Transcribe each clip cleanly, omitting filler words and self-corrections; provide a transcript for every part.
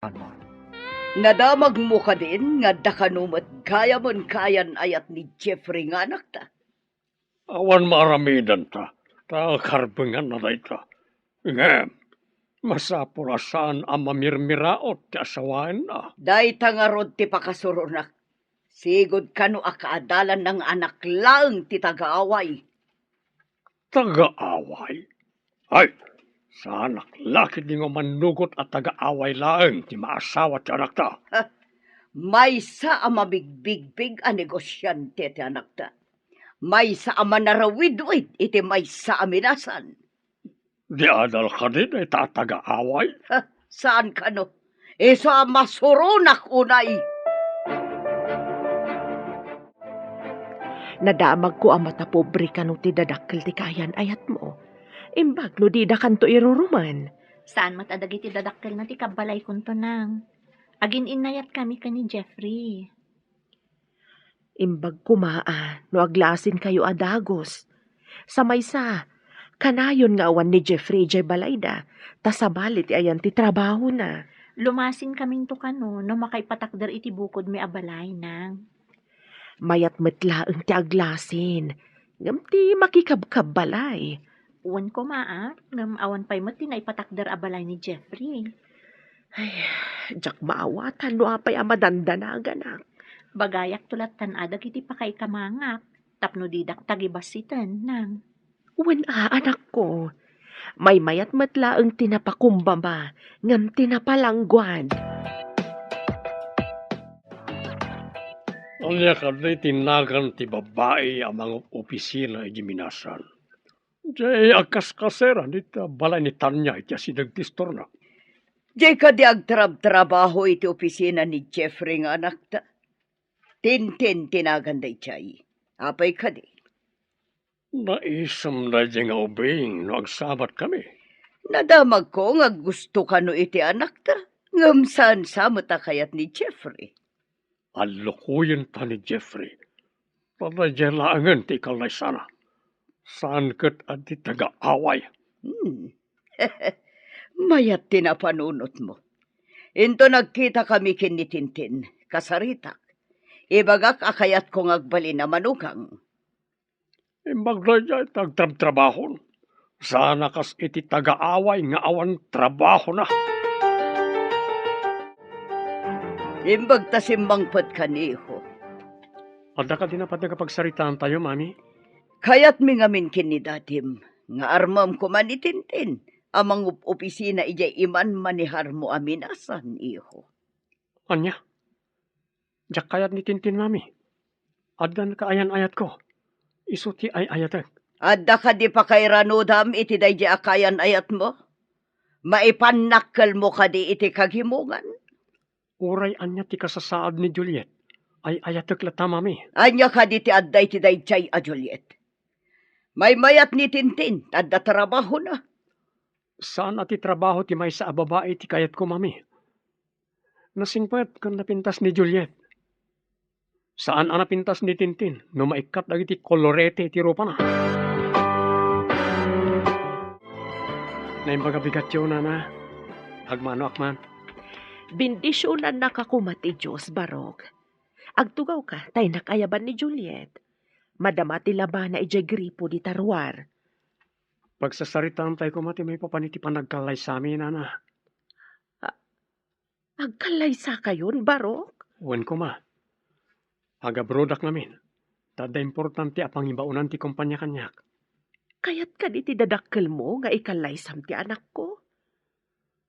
Ano? Nadamag mo ka din, nga dakanumat kaya mon kayan ayat ni Jeffrey nga anak ta. Awan maramidan ta. Ta karbengan na ta. Ngem, masapulasan ang mamirmiraot ti asawain na. Day tangarod ti pakasurunak. Sigod kano akaadalan ng anak lang ti tagaaway. Taga-away. Ay, sa anak laki di nga manugot at taga-away laeng ti maasawa ti anak ta. May sa ama bigbigbig a negosyante ti anak ta. May sa ama narawid-wid iti may sa aminasan. Di adal ka din ay tataga-away. Saan kano? Sa masurunak unay. Nadamag ko ang mata pobre ka ti dadakkel ti kayan ayat mo. Imbag no di da kanto iruruman. Saan matadagi ti dadakkel na ti kabalay kunto nang. Agin inayat kami ka ni Jeffrey. Imbag kumaa no aglasin kayo adagos. Sa maysa, kanayon nga awan ni Jeffrey jay balayda, tasabalit ayan ti trabaho na. Lumasin kaming to kano no makaipatakder iti bukod may abalay nang. Mayat metlaeng ti aglasin. Ngam ti makikabkab balay. Uwan ko ngam awan pa'y mo tinaipatakder abalay ni Jeffrey. Ay, jak maawatan no apay amadandanagan. Bagayak tulat tanadag iti pakay kamangak. Tapno didak tagibasitan nang. Wen anak ko. May mayat metlaeng tinapakumbaba. Ngam tinapalangguan. Anya ka di tinagan ti babae ang mga opisina iti minasan. Jay akas-kasera dito balay ni Tanya iti asidagtistor na. Di ka di agtrab-trabaho iti opisina ni Jeffrey nga anak ta. Tintin tinaganday chay. Apay ka di. Naisam na di nga ubing no agsabat kami. Nadamag ko nga gusto ka no iti anak ta. Ngam saan sa kayat ni Jeffrey. Alukuyin ta ni Jeffrey. Padadyalangan ti ikalay sana. Saan kat at ti taga-away. Mayat tinapanunot mo. Into nagkita kami kin ni Tintin, kasaritak. Ibagak akayat kong agbali na manugang. Imbagdaya tagtrab-trabahon. Sana kas iti taga-away nga awan trabaho na. Imbag tasimbangpot kaniho. Ada ka din napat nagapagsaritaan tayo, mami? Kayat mi ngamin kin ni dadim. Nga armam ko man ni Tintin. Amang opisina ijay iman manihar mo aminasan, iho. Anya? Diyak kayat ni Tintin, mami. Adan ka ayan-ayat ko. Isuti ay ayatag. Adda ka di pa kay ranudam iti day di akayan ayat mo? Maipanakkel mo ka di iti kaghimungan? Uray anya ti kasasaad ni Juliet. Ay ayatag lata, mami. Anya ka di ti adday ti day jay a Juliet. May mayat ni Tintin, adda trabaho na. Saan ati trabaho ti may sa babae ti kayat ko, mami? Nasingpet kan napintas ni Juliet. Saan ang napintas ni Tintin no maikat lagi ti kolorete ti rupa na? Naimbaga bigat yun na. Agmano akman. Bindisyonan na kakumati Diyos, Barok. Agtugaw ka, tay nakayaban ni Juliet. Madamati laban na ijay gripo di tarwar. Pagsasaritaan tayo kumati may papaniti panagkalay sa amin, nana. Agkalay sa kayon, Barok? Uwan ko ma. Agabrodak namin. Tada importante apang ibaunan ti kumpanya kanyak. Kayat ka di ti dadakkel mo nga ikalay sam ti anak ko?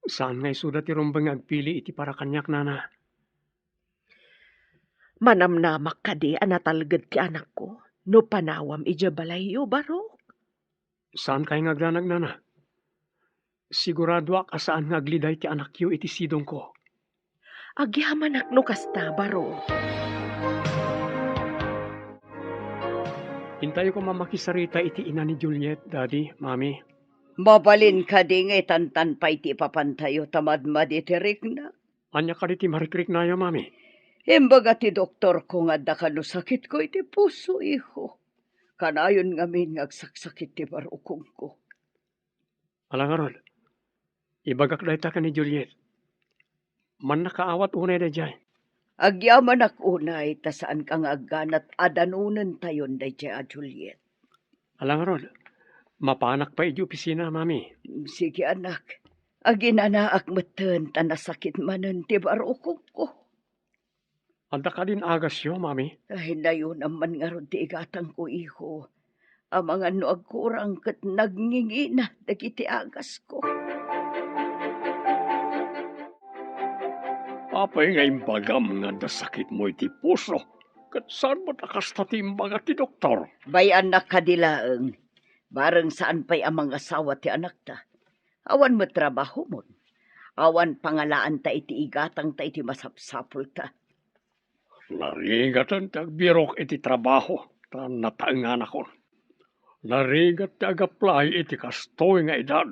Saan nga isuda ti rumbang agpili iti para kanyak, nana? Manamnamak ka di anatalgad ti anak ko. No panawam ija balayo, Barok. Saan kayo ngagdanag, nana? Sigurado ak asaan ngagliday ti anak yu iti sidong ko. Agyaman akno kasta, Barok. Hintayo ko mamakisarita iti ina ni Juliet, daddy, mami. Mabalin ka di nga tantan pa iti papantayo tamad-mad iti rikna. Anya ka iti marikrik na yo, mami. Imbaga ti doktor ko nga da kano sakit ko iti puso, iho. Kanayon ngamin ngagsaksakit ti barukong ko. Alangaron, ibagak dahi ta ka ni Juliet. Man nakaawat unay da jay. Agyaman ak unay, ta saan kang agganat adanunan tayon da jay, Juliet. Alang rod, mapanak pa iti opisina, mami. Sige anak, aginanaak matan ta nasakit manan ti barukog ko. Anda ka din agas yo, mami. Ay nayon naman nga ron ti igatang ko iho. Ang mga no agkurang kat nagngingina dagiti agas ko. Apay nga imbagam nga da sakit mo iti puso. Kat saan mo nakasta ti imbaga ti doktor? Bay anak kadilaeng, bareng saan pa'y amang asawa ti anak ta. Awan mo trabaho mo. Awan pangalaan ta iti igatang ta iti masapsapul ta. Narigatan ti agbirok iti trabaho. Ta nataengan ako. Narigat ti agaplay iti kastoy nga edad.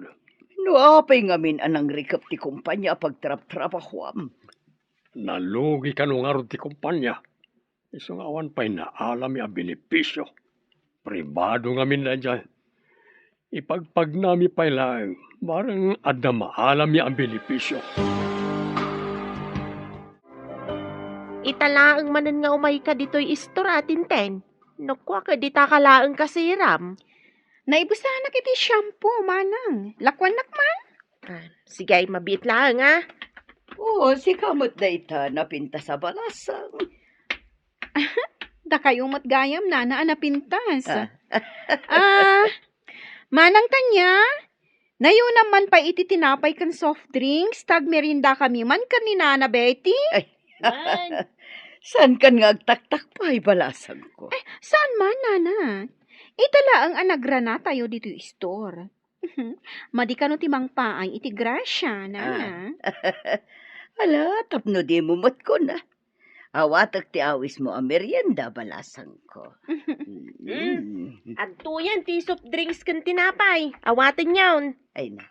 No apay ngamin anang rikap ti kumpanya pagtrap-trabahoam. Nalugi ka nung arod ti kumpanya. Isang awan pa'y naalam ya benepisyo. Pribado ngamin na dyan. Ipagpag nami pa'y lang, barang adda maalam ya ang benepisyo. Italaang manan nga umay ka dito'y istoratin ten. Nukwa ka di takalaang kasiram. Naibusanak iti shampoo, manang. Lakwan nakman. Sige ay mabit lang ah. Oo, si kamot da ita napinta sa balasang. Da kayo matgayam na napintas. Manang tanya, nayo naman pa iti tinapay kan soft drinks, tag merinda kami man kan ni Nana Betty. Saan kan nga agtaktak pa ay balasang ko? Saan man, Nana? Itala ang anagrana tayo dito store. Madi ka no timang paay iti grasya, Nana. Ala, tapno di mo mat ko na. Awatak ti awis mo ang merienda balasang ko. At yan, ti soft drinks kan tinapay. Awatin yawn. Ay na.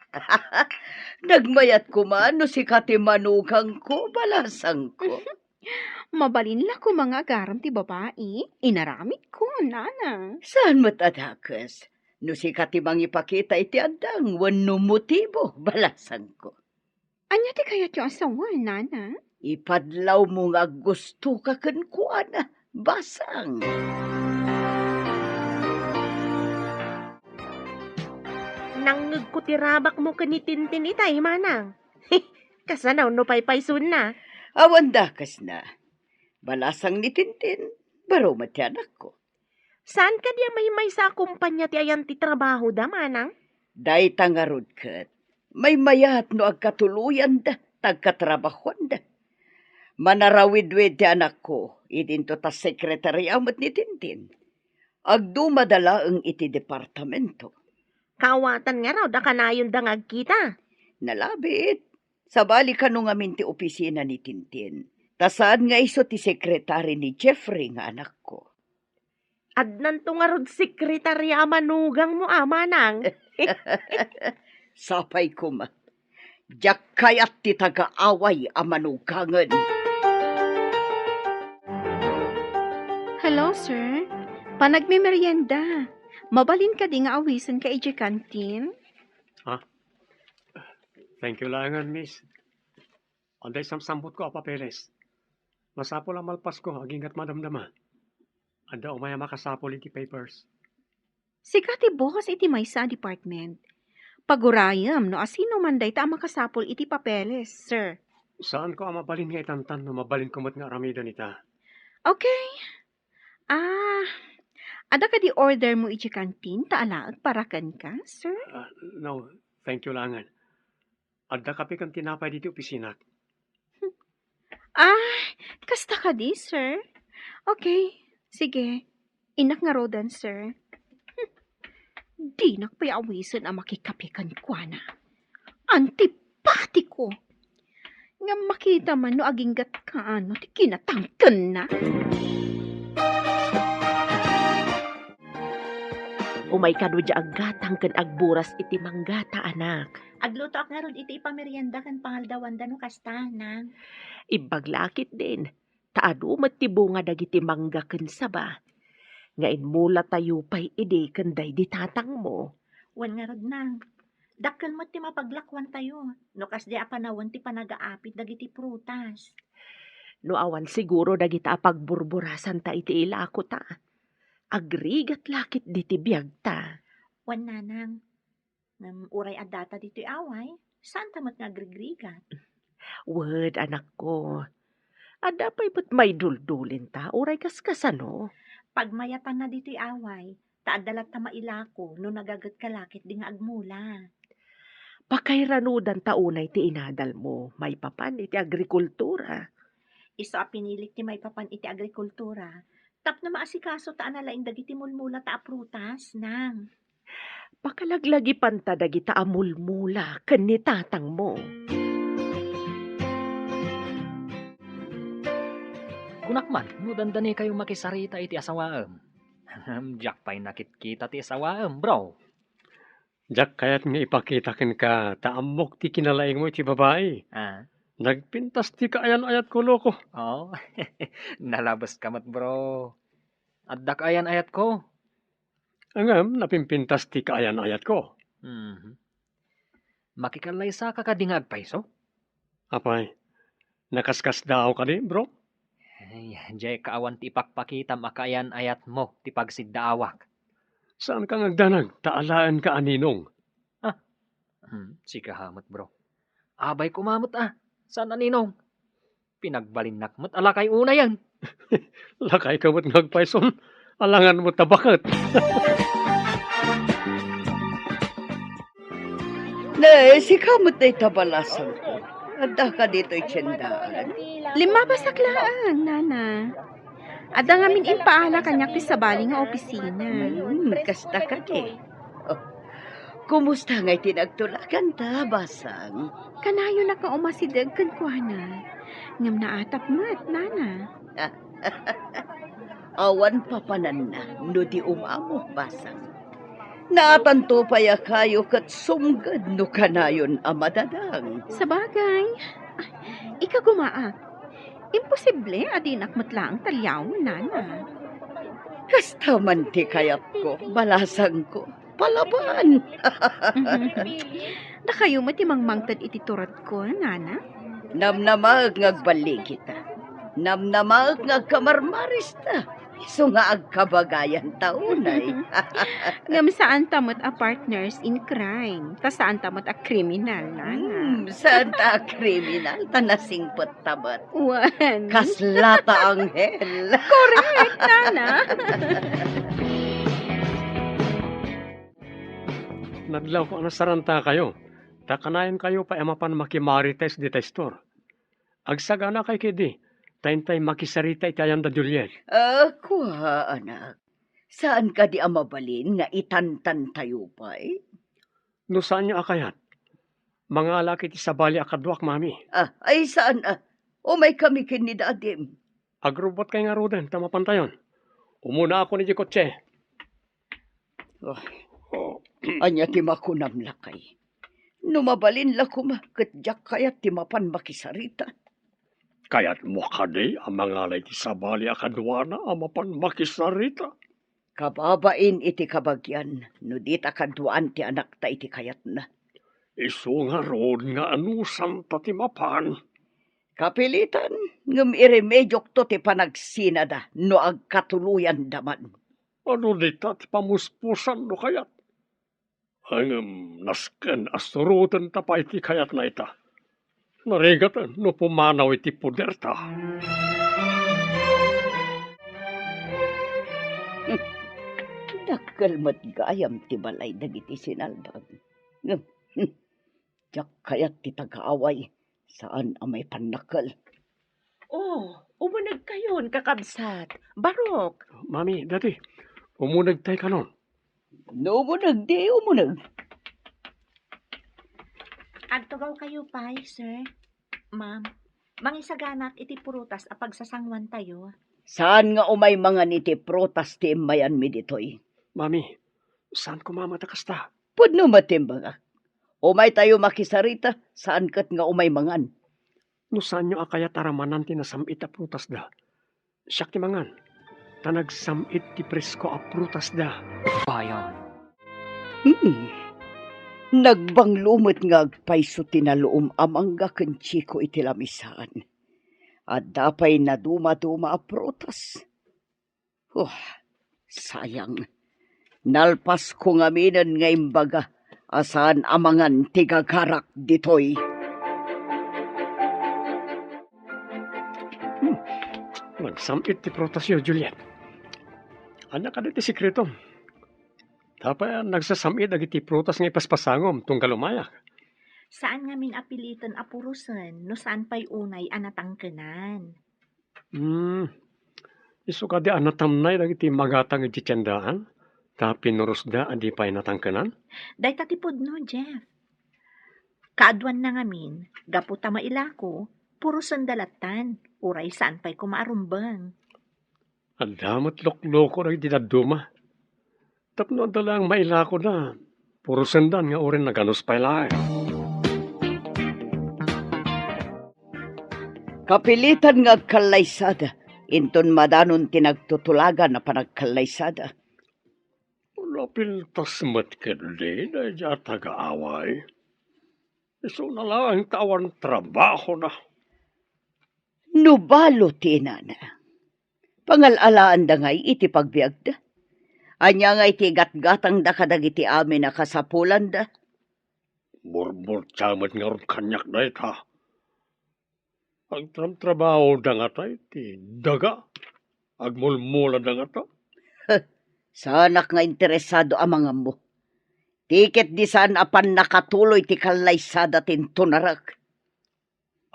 Nagmayat ko man no si katimanukang ko balasang ko. Mabalin la ko mga garam ti babae. Inaramit ko, Nana. Saan mo't adakas? No si katimang ipakita iti andang wano motibo balasang ko. Anya ti kayat yung asawa, Nana? Ipadlaw mo nga gusto ka kan kuana, basang. Nangag ko tirabak mo kanitintin itay, manang. Kasanaw no paypaysun na. Awan dakas na. Balasang ni Tintin, baro matyanak ko. Saan ka diya may sa kumpanya ti ayan ti trabaho da, manang? Day tangarod kat, may mayat no agkatuluyan da, tagkatrabahon da. Manarawid-wid ti anak ko, idinto ta sekretary amot ni Tintin. Agdumadala ang iti departamento. Kawatan nga raw, da kanayon da ngagkita. Nalabit, sabali ka nung amin ti opisina ni Tintin. Tasaan nga iso ti sekretary ni Jeffrey nga anak ko. Adnan to nga rod sekretarya manugang mo, manang. Sapay ko ma. Diyak kayat ti taga-away amanugangan. Hello, sir. Panagmimerienda. Mabalin ka di nga awisan ka iti kantin? Thank you langan, miss. Anday samsambot ko a papeles. Masapol ang malpas ko, agingat madamdama. Anda umaya makasapol iti papers. Sikat ti boss iti may sa department. Pagurayam no asino man day ta makasapol iti papeles, sir. Saan ko ang mabalin nga itantan no mabalin kumot nga aramida nita? Okay. Ada ka di order mo iti kantin taalaag parakan ka, sir? No, thank you langan. Adda kape kang tinapay dito opisina. Kasta ka di, sir? Okay, sige. Inak nga rodan, sir. Di nakpayawisan ang makikapikan kwa na. Antipatiko. Nga makita man no aginggat ka ano, ti kinatangkan na. Umay ka no dya aggatang kan agburas iti manggata, anak. Agluto ak nga rod iti ipamerienda kan pangaldawan da no kasta, nang. Ibaglakit din. Taado matibo nga dagiti mangga ken saba. Ngain mula tayo pa'y ide kanday di tatang mo. Wan nga rod, nang. Dakkel mo ti mapaglakwan tayo. No kas di apanawan ti panagaapit dagiti prutas. No awan siguro dagita pagburburasan ta iti ilako ta. Agrigat lakit diti biyag ta. Wan nanang. Uray adata dito away. Saan tamat nga agrigrigat? Word, anak ko. Ada pa'y ba't may duldulin ta? Uray kaskasano? Pagmayatan na dito away. Taadalat ta mailako no nagagat kalakit di nga agmula. Pakairanudan ta unay ti inadal mo. May papan iti agrikultura. Iso a pinilit ti may papan iti agrikultura. Tap na maasikaso ta analaing dagiti mulmula ta prutas nang. Pakalaglagi panta dagita amulmula ken ni tatang mo. Kunakman, no dandani kayo makisarita iti asawaem. Jack pa'y nakitkita ti asawaem, bro. Jak kayat nga ipakita ken ka taamok ti kinalaing mo iti babae. Ah, Nagpintas ti kaayan-ayat ko loko. oh, nalabas kamat, bro. Addak ayan ayat ko. Angam, napimpintas ti kaayan-ayat ko. Mhm. Makikalay sa kakadingag paiso. Apay, nakaskas daw ka di, bro? Ay, jay kaawan ti ipakpakita makayan ayat mo ti pagsiddaawak. Saan ka ngagdanag? Taalaan ka aninong. Si kahamot, bro. Abay kumamot Saan aninong? Pinagbalinak mo't alakay una yan. Lakay ka mo't ngagpayson. Alangan mo tabakat. Si kamot na itabalasan ko. Ada ka dito'y tiyendaan. 5 basaklaan, nana. Ada ngamin impaala kanyak ti sabali nga opisina. Kasta ka di. Oh, kumusta nga'y tinagtulakan ta, basang? Kanayo na ka umasidag kan kuana. Ngam naatap mat, nana. Awan papanan na, no di umamo, basang. Naatanto paya kayo kat sumgad no kanayon amadadang. Sa bagay, ika gumaak. Imposible adinak matlaang talyaw, nana. Kasta man ti kayat ko, balasang ko, palaban. Da kayo matimangmangtad iti turat ko, nana. Namnamag ngagbali kita. Namnamag ngagkamarmaris ta. So nga agkabagayan taunay. Ngam saan tamot a partners in crime. Ta saan tamot a criminal, nana. Saan ta kriminal? Tanasingpot tabat. Wan. Kaslata anghel. Correct, nana. Nadlaw ko saranta kayo. Takanayan kayo pa emapan makimarites di testor. Agsagana kay kidi. Tayntay makisarita itayan da Juliet. Kuha, anak. Saan ka di amabalin nga itantan tayo pa eh? No saan niya akayat? Mga laki ti sabali akadwak, mami. Ay saan O may kami kin ni dadim. Agrobot kay nga roden, tamapantayon. Umuna ako ni Jikotse. Anya ti makunam lakay. Numabalin lakuma kat jak kayat ti mapan makisarita. Kaya't mo kadi ang mga lay ti sabali akadwana amapan makisarita. Kababain iti kabagyan, no dita kaduan ti anak ta iti kayat na. Isu nga rod nga anusan ti mapan. Kapilitan, ngam iremedyok to ti panagsinada, no agkatuluyan daman. Ano dita ti pamuspusan no kayat? Hangam nasken asturutan tapay ti kayat na ita. Narigatan no pumanaw iti puderta. Dakkel mat gayam ti balay dagiti sinalbag. Jak kayat ti tagaaway, saan amay panakal. Umunag kayon, kakabsat. Barok. Mami, dati, umunag tayo ka nun. No umunag di umunag. Agtugaw kayo pa, sir. Ma'am, mangisaganak iti purutas a pagsasangwan tayo. Saan nga umay mga niti protas ti mayan mi ditoy? Mami, saan ko mamatakas ta? Pudno matimbang umay tayo makisarita, saan kat nga umay mangan? No saan nyo akaya taramanan ti nasamit a prutas da? Siyak ti mangan. Tanagsamit ti presko a prutas da. Bayan. Nagbanglumot nga agpayso tinaluom amangga ken chiko iti lamisaan. At dapay na duma-duma a prutas. Sayang. Nalpas ko nga minan nga imbaga asan amangan tigagarak ditoy. Nagsamit ti protasyo, Juliet. Anak ka ti sikreto. Tapay nagsasamit agiti prutas nga ipaspasangom tunggal umayak. Saan nga min apilitan apurusan no saan pa'y unay anatangkenan? Isu ka di anatamnay dagiti magatang iti tiyandaan. Tapi nurusda adi pa'y natangkanan. Day tatipod no, Jeff. Kaadwan na ngamin, gaputa mailako, puro sandalatan, uray saan pa'y kumaarumbang. Adamot lokloko na iti daduma. Tapno dalang mailako na. Puro sendan nga orin naganos pa'y lae. Kapilitan nga agkalaysada, inton madanon tinagtutulagan na panagkalaysada. Lapiltas matkadli na dya taga-away. Iso na lang ang tawan trabaho na. Nubalo tinana. Pangalalaan da ngay iti pagbiag da. Anya nga iti gatgatang da kadagiti amin na kasapulan da. Burbur tsamat nga ron kanyak na ita. Ang trabaho da nga tayo ti daga. Agmulmula da nga ta. Sanak nga interesado amang mo. Tiket di saan apan nakatuloy ti kalaysada tintunarak.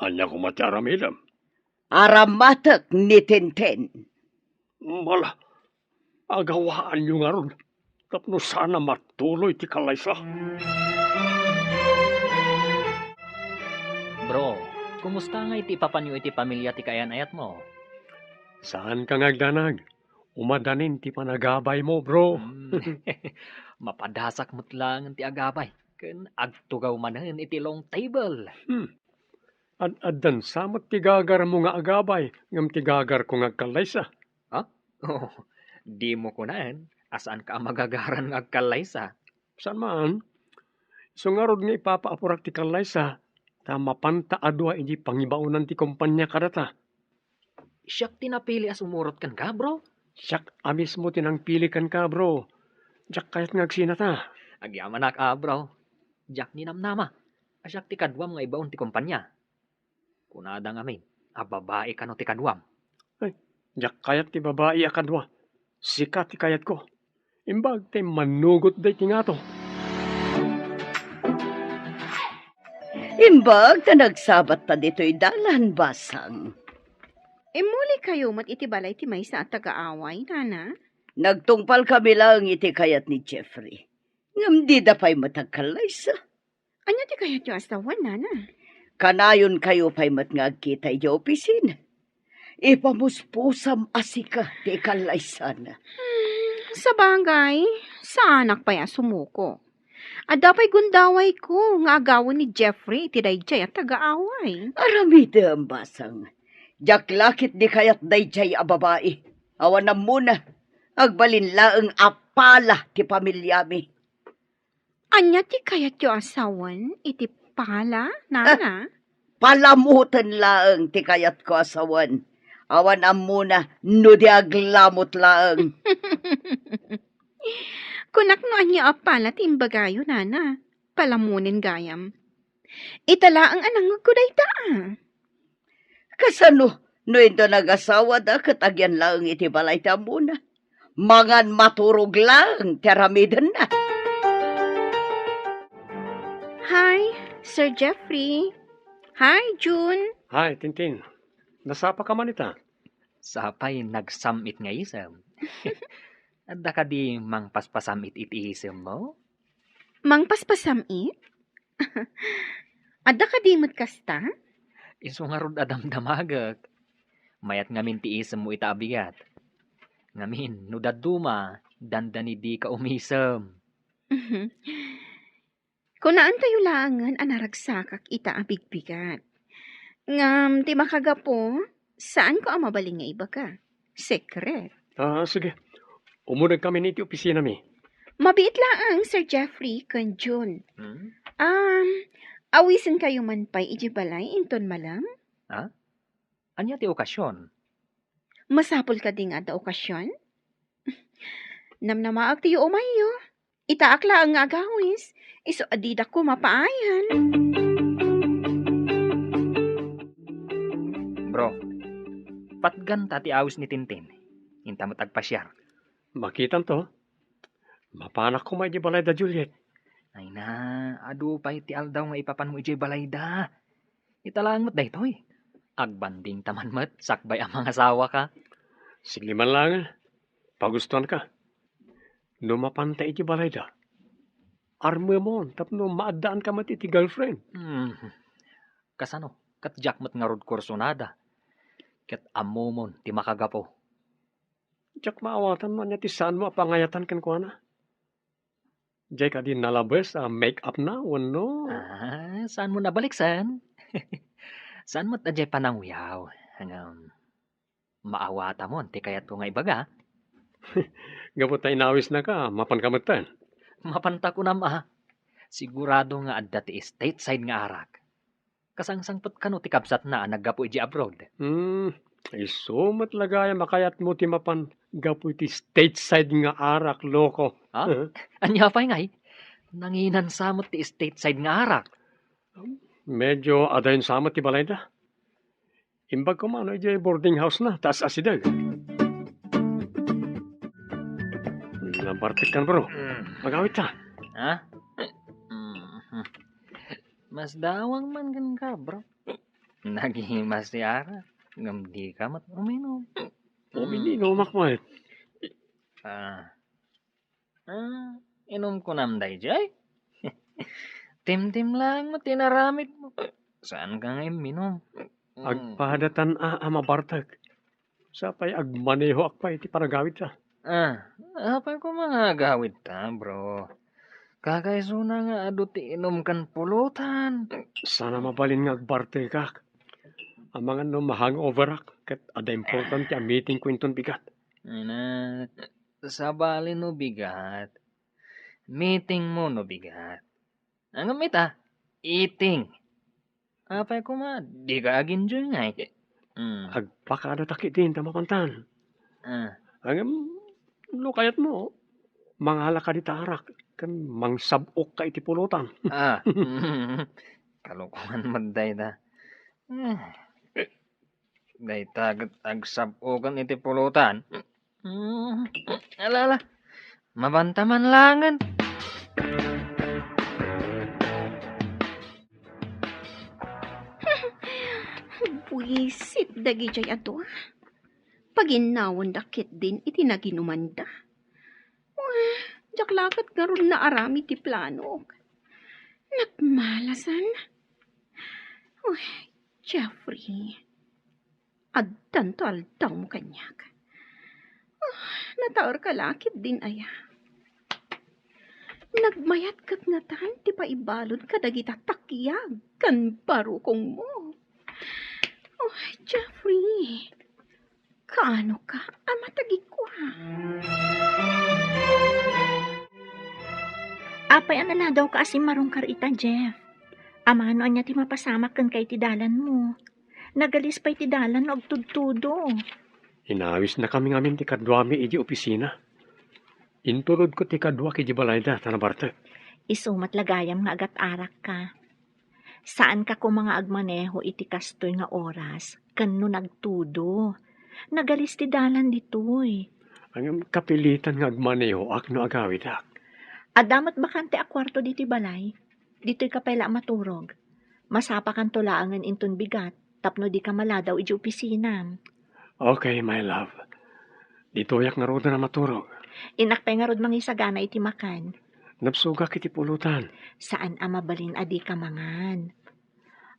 Anya ko mati aramidam. Aramatak ni Tintin. Mala, agawaan nyo nga ron. Tapno sana matuloy ti kalaysa. Bro, kumusta nga iti papanyo iti pamilya ti kayan-ayat mo? Saan ka ngagdanag? Umadanin ti panagabay mo, bro. Mapadasak mo't lang ti agabay. Ken agtugaw manen iti long table. Ad-adan samot tigagar mo nga agabay. Ngam tigagar ko ngagkalaysa. Oh, di mo kunan. Asaan ka magagaran ng agkalaysa? Saan man? So nga rod nga ipapaapurak ti kalaysa. Tama panta adwa iji pangibaunan ti kumpanya kadata. Siyak tinapili as umurot kan ka, bro. Siyak amis mo tinangpilikan ka, bro. Diyak kahit ngagsinata. Agyaman ka, bro. Diyak ninamnama. Asyak ti kadwam nga ibaon ti kumpanya. Kunada nga min, babae ka no ti kadwam. Diyak kayat ti babae akadwa. Sikat ti kayat ko. Imbag ti manugot day ti nga to. Imbag ta nagsabat ta dito'y dalan basang. Muli kayo mat iti balay ti maysa at taga-away, nana? Nagtungpal kami lang iti kayat ni Jeffrey. Ngam di da pa'y matagkalaysa. Anya ti kayat yung asawan, nana? Kanayon kayo pa'y matngagkita iti opisina. Ipamuspusam asika ti kalaysan. Sa bagay, sa anak pa ya sumuko. At dapay gundaway ko nga agawon ni Jeffrey iti dayjay at taga-away. Aramida ang basang. Jaklakit di kayat dayjay a babae. Awan na muna. Agbalin laeng apala ti pamilyami. Anya ti kayat yung asawan iti pala, nana? Palamutan laeng ti kayat ko asawan. Awan am muna no di aglamot laeng. Kunak no anya apala ti imbagayo, nana. Palamunin gayam. Itala ang anang kuday taa. Kasano no ito nag-asawa da katagyan laeng iti balay ta muna. Mangan maturog lang teramidan na. Hi, Sir Jeffrey. Hi, June. Hi, Tintin. Nasapa ka man ita? Sapay nagsamit nga isem. Adda ka di mang paspasamit iti isem mo? Mang paspasamit? Adda ka dimot kasta? Iso nga rod adamdamagak. Mayat ngamin ti isem mo itaabigat. Ngamin, no daduma, dandani di ka umisem. Kunaan tayo langan anaragsakak ita abigbigat. Ngam, ti makagapo, saan ko ang mabaling nga iba ka? Secret. Sige. Umunag kami niti opisina mi. Mabiit lang, Sir Jeffrey, kan June. Hmm? Awisin kayo man pa'y iji balay, inton malam. Anya ti okasyon? Masapol ka din nga da okasyon. Namnamaag tiyo umayo. Itaakla ang agawis. Iso adida ko mapaayan. Bro, patgan tati awis ni Tintin. Intamot agpasyar. Makitan to. Mapanak ko may di balay da Juliet. Ay na, adu pa iti aldaw nga ipapan mo ijay balay da. Italaan mo't daytoy. Agbanding taman mo't, sakbay ang mga asawa ka. Sige man lang. Pagustuhan ka. No mapantay iti balay da. Armo mo, tapno maadaan ka mat iti girlfriend. Kasano, kat jakmat nga rod kursonada. Kat amomon, ti makagapo. Diyak maawatan mo niya ti saan mo apangayatan kan ko na. Diyak ka din nalabas make-up na, wano. Saan mo nabalik, san? Saan mo't adjay panangyaw? Maawata mo, ti kayat ko nga ibaga. Gapot na inawis na ka, mapankamatan. Mapanta ko na sigurado nga adda ti stateside nga arak. Kasangsangpot kano ti kabsat na naggapo iji abroad. Isumat lagaya makayat mo ti mapan gapo iti stateside nga arak, loko. Anya pa'y ngay, nanginan samot ti stateside nga arak. Medyo adayon samot ti balay da. Imbag ko man, iti boarding house na, taas asidag. Lampartik kan bro, magawit ta. Mas dawang man kan ka, bro. Naghihimas ti arak. Ngam di ka mat uminom. Uminino, makmait. Inom ko namday, jay. Tim-tim lang mo, tinaramit mo. Saan ka nga iminom? Agpadatan mabartag. Sapay agmaneho akpa iti paragawit ta. Apay ko mga gawid ta, bro. Kakaisuna nga adu ti inom kan pulutan. Sana mabalin nga agbarte kak. Ang mga no mahang-over ak. Kat ada important ti meeting ko inton bigat. Sabali no bigat. Meeting mo no bigat. Ang gamit eating. Apay ko di ka aginjoy nga. Agpakada takit din tamapantan. Ang kayat mo, manghala ka di tarak. Kan mangsabok ka iti pulutan. Kalukuhan magday da. Day tagat agsabokan iti pulutan. Alala, mabantaman langan. Buisit dagi jay ato. Paginawon dakit din iti naginumanda. Jaklakat nga ron na arami ti plano. Nagmalasan. Jeffrey. Addan to aldaw mo kanyak. Nataor ka lakit din aya. Nagmayat kat nga tan, ti paibalod ka dagita takyag kan barukong mo. Jeffrey. Kaano ka? Amatagi ko Apay na daw ka asim marong karita, Jeff. Amano anya ti mapasamak kan kay ti dalan mo. Nagalis pa'y ti dalan og tudtudo. Inawis na kami ngamin ti kadwami iji opisina. Intulod ko ti kadwa ki Jibalayda, tanabarte. Isumat lagayam nga agat arak ka. Saan ka ko mga agmaneho iti kastoy nga oras, kanno nagtudo. Nagalis ti dalan ditoy. Ang kapilitan nga agmaneho ak no agawid ak. Adamat bakante a kwarto diti balay. Dito'y kapayla maturog. Masapa kan tulaangan inton bigat, tapno di ka maladaw iji opisina. Okay, my love. Dito yak nga roda na maturog. Inakpay nga rod mangisagana iti makan. Napsuga kiti pulutan. Saan amabalin adi ka mangan.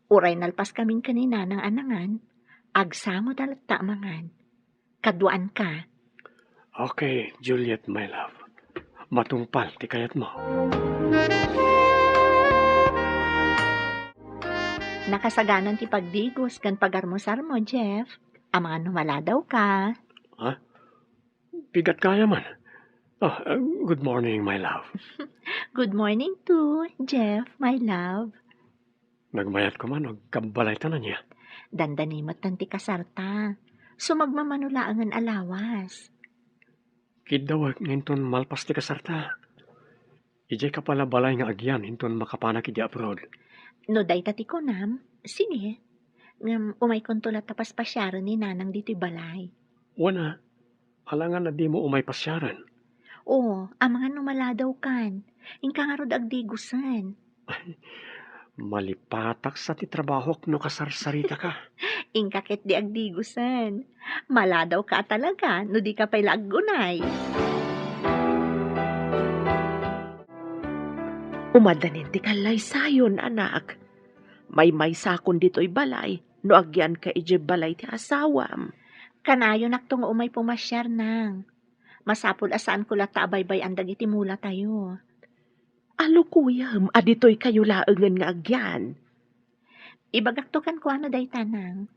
Uray nalpas kaming kanina ng anangan. Agsamo dalata mangan. Kaduan ka. Okay, Juliet, my love. Matungpal, ti kayat mo. Nakasaganan ti pagdigos kan pagarmosar mo, Jeff. Amangan numala daw ka. Bigat kaya man. Oh, good morning, my love. Good morning to Jeff, my love. Nagmayat ko man, kabalay tanan niya. Dandanimot tanti kasarta. Sumagmamanulaangan alawas. Kidawag nginton malpas ti kasarta. Ijay ka pala balay nga agyan, hinton makapanak iti abroad. No day tati ko nam, sige. Ngam umay kontulat tapas pasyaran ni nanang dito'y balay. Wana, alangan na di mo umay pasyaran. Oo, ang mga numaladaw kan. Ingka nga rod agdigusan. Malipatak sa ti trabahok no kasarsarita ka. Ingka ket di agdigusan. Maladaw ka talaga, no di ka pa'y lagunay. Umadanin ti kalay sayon, anak. May sakon dito'y balay, no agyan ka ije balay ti asawam. Kanayo naktungo umay pumasyar nang. Masapul asaan ko lata abaybay ang dagiti mula tayo. Alo kuyam, adito'y kayo laengan nga agyan. Ibagaktokan ko ano day tanang.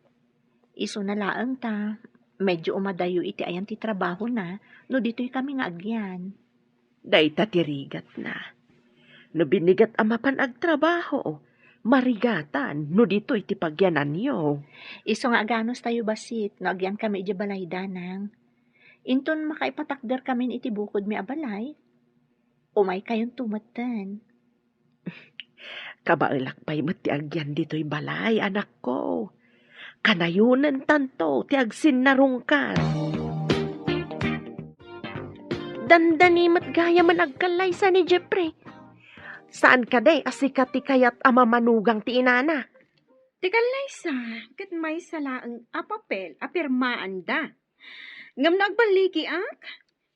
Iso na laeng ta. Medyo umadayo iti ayan ti trabaho na, no dito'y kami nga agyan. Day tatirigat na. No binigat amapan agtrabaho, marigatan, no dito'y ti pagyanan niyo. Iso nga aganos tayo basit, no agyan kami iti balay danang. Inton makaipatakder kami iti bukod mi abalay. Umay kayong tumatan. Kabailakpay mo ti agyan dito'y balay, anak ko. Kanayunan tanto, ti agsinarong ka. Dandanimat gaya man agkalay sa ni Jeffrey. Saan ka day asikat ti kayat amamanugang ti inana? Teka, Liza, kat may salaang apapel, apirmaan da. Ngam nagbaligi ak,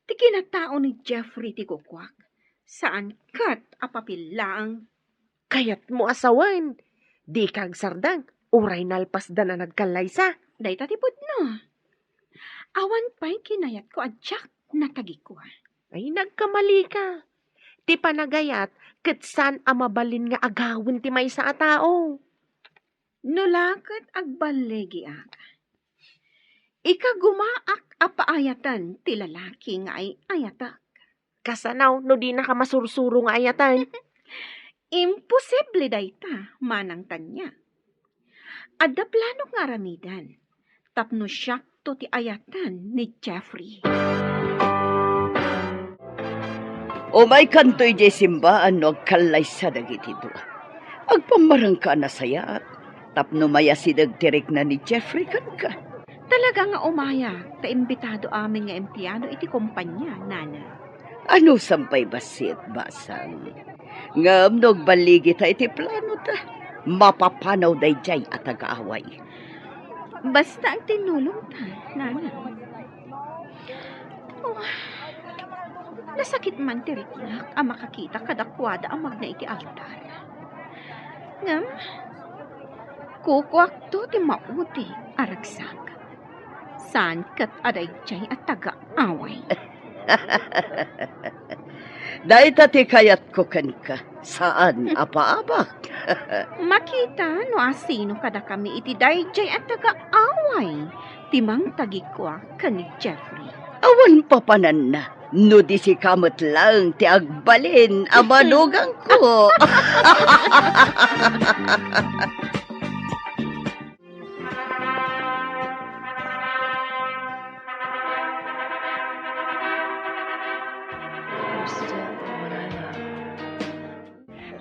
ti kinatao ni Jeffrey ti kukwak. Saan kat apapil lang? Kayat mo asawan. Di kag sardang, uray nalpas da na nagkalay sa. Day tatipod no. Awan pa'y kinayat ko adyak na tagi ko. Ay, nagkamali ka. Ti panagayat, kitsan amabalin nga agawin ti may sa tao. Nulakot agbaligi ak. Ika gumaak apaayatan ti lalaki nga ay ayatak. Kasanaw, no di na ka masursuro nga ayatan. Imposible dayta, manang tanya. Adda plano nga ramidan, tapno siyak to ti ayatan ni Jeffrey. O may kantoy di simbaan no agkalay sa dagiti do. Agpamarang ka na sayat. Tapno maya sidagtirik na ni Jeffrey kan ka. Talaga nga umaya, taimbitado amin nga empleyado iti kumpanya, nana. Ano sampay basit, basang? Ngam baligi ta iti plano ta. Mapapanaw day jay at agaaway. Basta ang tinulong ta, nana. Oh, nasakit man tiriknak ang makakita kadakwada ang magna iti altar. Ngam, kukwak to ti mauti aragsak. Saan kat aday jay at taga-away. Dahil tati kayat ko ka. Saan apaabak? Makita no asino kada kami iti dayjay at taga-away. Timang tagikwa kani Jeffrey. Awan papanan na. No di si kamot lang ti agbalin amanugang ko.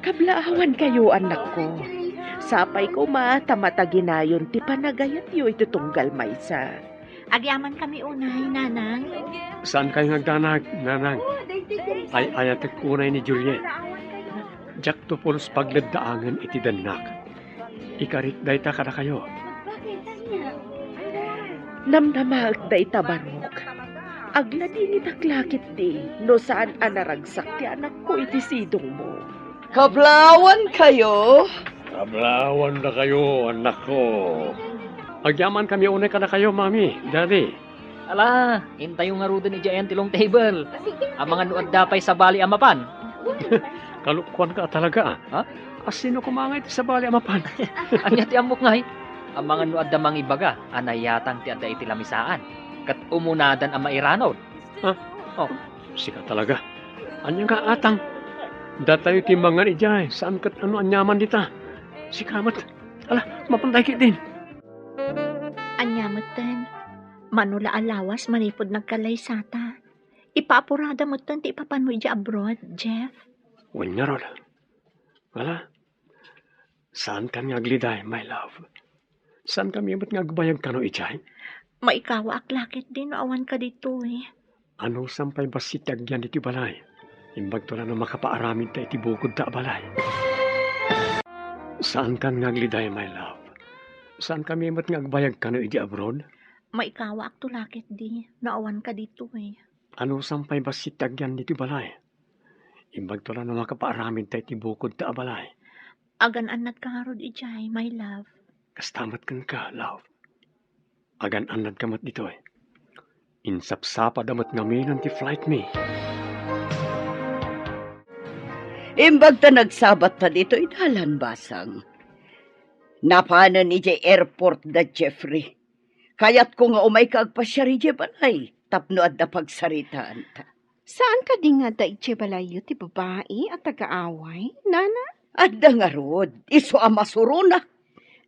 Kablaawan kayo, anak ko. Sapay ko tamataginayon ti panagayat yo itutunggal maysa. Agyaman kami unay, nanang. Saan kayo nagdanag, nanang? Ay ayatek unay ni Juliet. Jak to pulos pagladdaangan iti danak. Ikarit dayta kada kayo. Namnamaag da itabarok. Agladi ni taklakit di, no saan anaragsak ti anak ko iti sidong mo. Kablawan kayo. Kablawan na kayo, anak ko. Agyaman kami unay kada kayo, mami, daddy. Ala, intayo nga rudo ni Jayan tilong table. Ang mga nuad dapay sa bali amapan. Kalukwan ka talaga. Ha? Asino kumangay ti sa bali amapan? Anya ti amok ngay. Ang mga nuad da mang ibaga, anayatang ti adda iti lamisaan. Kat umunadan ang mairanod. Sika talaga. Anya nga atang. Datayo timbangan ijay. Saan kat ano anyaman dita? Sikamat. Ala, mapantay kit din. Anyamatan, manula alawas manipod nagkalaysata. Ipaapurada mo tan, ti ipapanmoy di abroad, Jeff. Wanya rod. Wala. Saan kami agliday, my love? Saan kami ba't ngagbayag kano ijay? Maikawa aklakit din, awan ka dito eh. Ano sampay basitag yan iti balay? Imbag to na makapaaramid ta iti bukod ta balay. Saan kan ngagliday, my love? Saan kami ba't ngagbayag kano iti abroad? Maikawa aktulakit di, naawan ka dito eh. Ano sampay basitag yan iti balay? Imbag to na makapaaramid ta iti bukod ta balay. Agan-anad ka nga rod ijay, my love. Kastamat kan ka, love. Agan anad kamat dito eh. Insapsapa damat ngamin ti flight me. Imbag ta nagsabat ta dito, idalan basang. Napanan ni Jay airport da Jeffrey. Kayat ko nga umay kagpasyari Jay balay. Tapno at da pagsaritaan ta. Saan ka di nga da itche balayo ti babae at taga-away, nana? At da nga rod, iso amasuruna.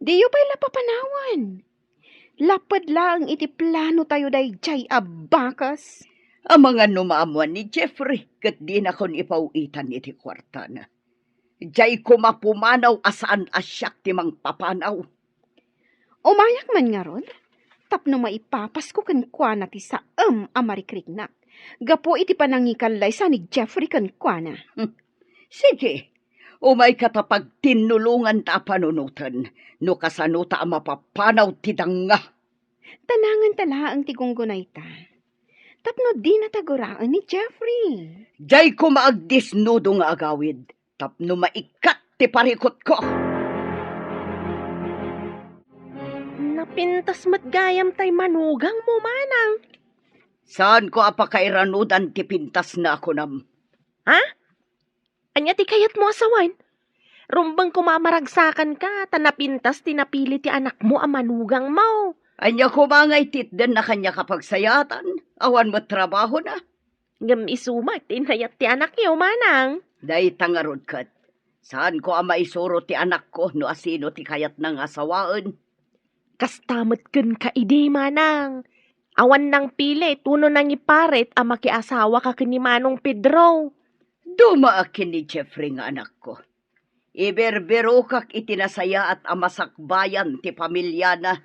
Diyo pa'y lapapanawan. Lapad lang iti plano tayo day jay abakas. Ang mga numaamuan ni Jeffrey, kat di na kon ipauitan iti kwarta na. Jay ko mapumanaw asaan asyak ti mang papanaw. Umayak man nga ron, tapno maipapas ko kan kwa na ti saam amarikriknak. Gapo iti panangikalay sa ni Jeffrey kan kwa na. Sige, umay katapag tinulungan ta panunutan, no kasano ta mapapanaw ti danga. Tanangan tala ang tigunggunay ta. Tapno di nataguraan ni Jeffrey. Jay ko maagdisnudo nga agawid, tapno maikat ti parikot ko. Napintas matgayam tay manugang mo, manang. Saan ko apakairanudan ti pintas na ako nam? Anya ti kayat mo asawan? Rumbang kumamaragsakan ka, tanapintas tinapili ti anak mo ang manugang mo. Anya ko mangay titden na kanya kapagsayatan, awan mo trabaho na. Ngam isumat, tinayat ti anak niyo, manang. Day tangarod kat. Saan ko ama isuro ti anak ko no asino ti kayat ng asawaan? Kastamot ken ka idi, manang. Awan nang pili, tuno nang iparet ang makiasawa ka kini Manong Pedro. Dumaakin ni Jeffrey nga anak ko. Iberbero kak itinasaya at amasakbayan ti pamilya na.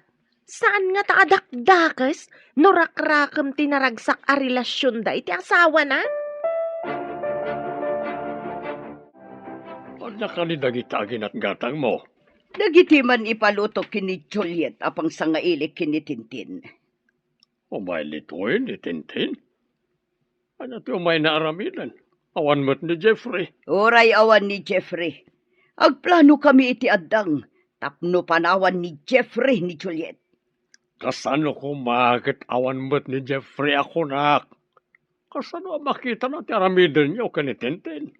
Saan nga taadakdakas? Norakrakam tinaragsak a relasyon da iti asawa na? Anya ka ni dagitagin at gatang mo. Nagitiman ipaluto kini Juliet apang sangailik kini Tintin. Umay lituin ni Tintin. Anya ti umay naaramidan. Awan mo't ni Jeffrey. Oray awan ni Jeffrey. Agplano kami iti addang. Tapno panawan ni Jeffrey ni Juliet. Kasano ko makit awan mo't ni Jeffrey ako nak? Kasano makita na ti aramidan niyo ka ni Tintin?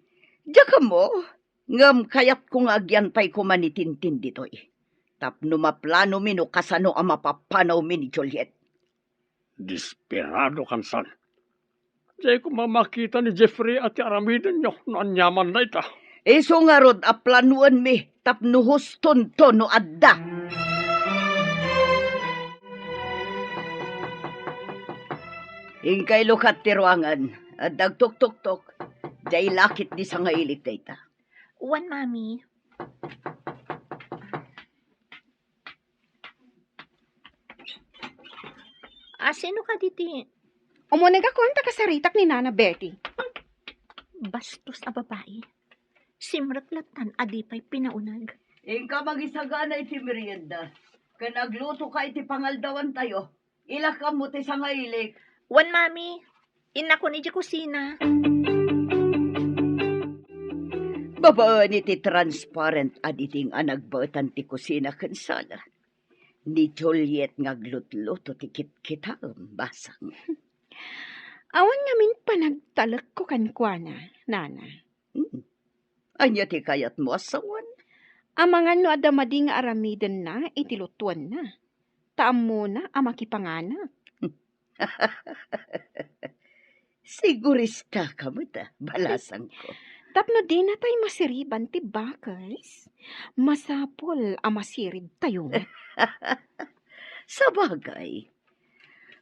Diya ka mo, ngam kayat kong agyantay ko man ni Tintin ditoy. Tapno maplano mi no kasano ang mapapanaw mi ni Juliet. Desperado kan san. Diyan ko mamakita ni Jeffrey at ti aramidan niyo no anyaman na ita. Iso nga rod aplanuan mi, tapno huston to no adda. Ingkay lukat ti ruangan, at dagtok-tok-tok, jay lakit di sa ngailik dayta. Uwan, mami. Sino ka diti? Umunag ako ang takasaritak ni Nana Betty. Bastos a babae. Simraklatan adipay pinaunag. Ingka magisagana iti merienda. Kanagluto ka iti pangaldawan tayo. Ilakam mo ti sa ngailik. Uwan, mami. Ina ko ni di kusina. Babaan iti transparent aditing anagbautan ti kusina kansala. Ni Juliet ngaglut-luto ti kit-kitam basang. Awan ngamin panagtalak ko kan kwa na, Nana. Anya ti kayat mo asawan? Amangan no adamadi nga aramidan na, itilutuan na. Taam mo na, amakipangana. Sigurista ka mo ta, balasang ko. Tapno di na tayo masiriban ti bakas. Masapol masirib tayo. Sa bagay,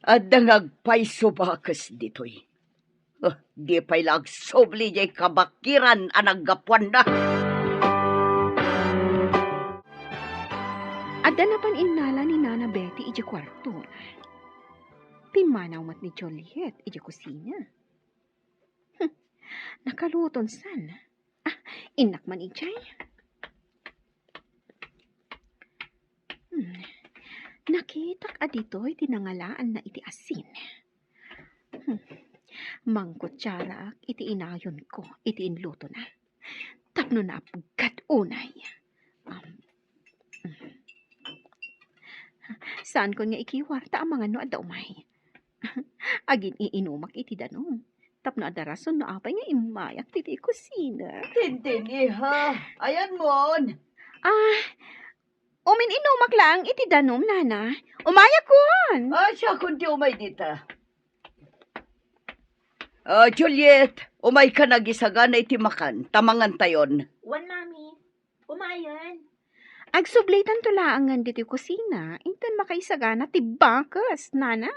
at nangagpaiso bakas dito'y. Di pa'y lagsobli jay kabakiran anang gapuan na. Adda na pan innala ni Nana Betty iji kwarto. Timanaw mat ni Juliet iji kusina. Nakaluton san. Inak man ijay. Nakitak adito'y tinangalaan na iti asin. Mangkutsara ak iti inayon ko, iti inluto na. Tapno na apgat unay. Saan ko nga ikiwarta ang mga no adda umay? Agin iinumak iti danom. Tapno adda rason no apay nga imayak iti kusina. Tintin, iha. Ayan mon. Umin inumak lang iti danom, nana. Umayak kon! Siya kundi umay dita. Juliet, umay ka nagisaga na iti makan. Tamangan tayon. Wan, mami. Umayan. Agsublitan to laangan diti kusina. Intan makaisagana ti bakas, nana.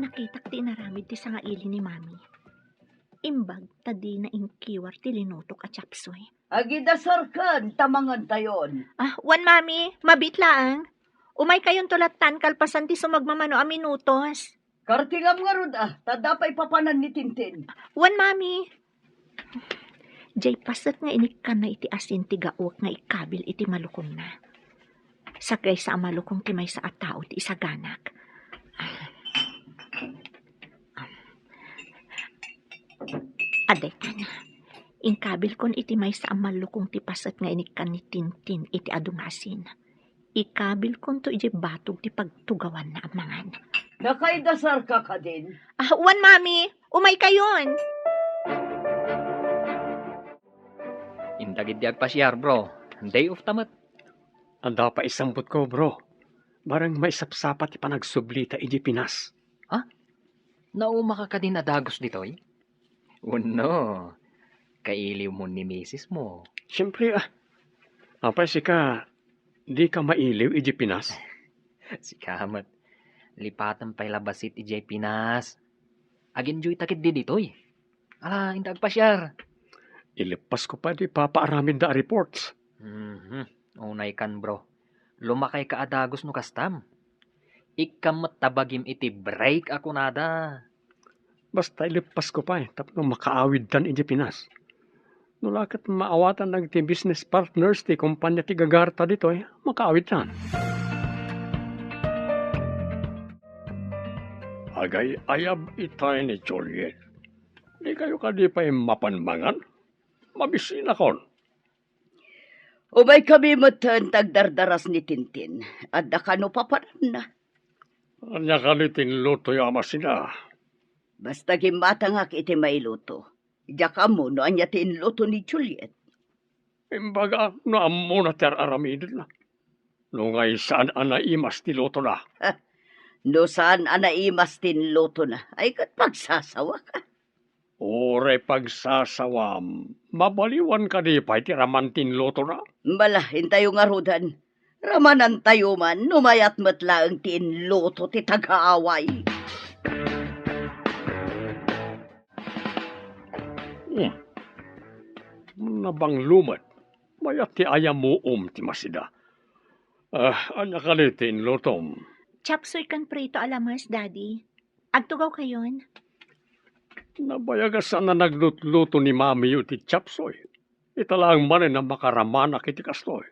Nakitak ti naramid ti sangaili ni mami. Imbag tadi na inkiwar ti linutok at chapsoy. Agidasar kan, tamangan tayon. Wan, mami. Mabit laang. Umay kayon tulatan kalpasan ti sumagmamano a minutos. Kartingam nga rod tadapay papanan ni Tintin. Wan, mami. Jay pasat nga inikan na iti asin ti gaok nga ikabil iti malukong na. Sagay sa malukong ti may sa atao ti isaganak. Aday ka na. Inkabil kon iti may sa malukong ti pasat nga inikan ni Tintin iti adungasin. Ikabil kon to iti batog ti pagtugawan na amangan. Nakaidasar ka din. Wan, mami. Umay kayon. Indagid di agpasyar, bro. Day of tamat. Anda pa isambot ko, bro. Barang may sapsapat ipanagsubli ta iji Pinas. Nauma ka din adagos ditoy? Uno. Kailiw mo ni misis mo. Siyempre, apay sika, di ka mailiw iji Pinas. Si Kamat. Lipatan pa'y labasit ijay Pinas. Aginjoy takit di ditoy. Indag pasyar. Ilipas ko pa di papaaramin da reports. Unay kan, bro. Lumakay ka adagos no kastam. Ikamat tabagim iti break ako nada. Basta ilipas ko pa tapno makaawid tan iji Pinas. Nulakat maawatan ng ti business partners ti kumpanya ti gagarta dito makaawid tan. Agay ayab itay ni Juliet. Di kayo ka di pa mapanmangan? Mabisina kon. Umay kami matan tagdardaras ni Tintin. At dakano papanan na. Anya kalitin luto yama sila. Basta gimatangak iti mailuto. Diyaka mo no anya ti inluto ni Juliet. Imbaga na amo na ter aramidin na. Nungay saan anaimas ti luto na. No saan anaimas tinluto na. Ay kat pagsasawa ka. Ore pagsasawam. Mabaliwan ka di pa iti ramantin luto na. Bala, hintayo nga rudan. Ramanan tayo man, numayat matla ang tinluto ti tagaaway. Nabang lumat. Mayat ti ayam mo ti masida. Anya kalitin lutom. Chapsoy kan prito alamas, daddy. Agtugaw kayon. Nabayagas na naglutluto ni mami yu ti chapsoy. Italang manin na makaramanak iti kastoy.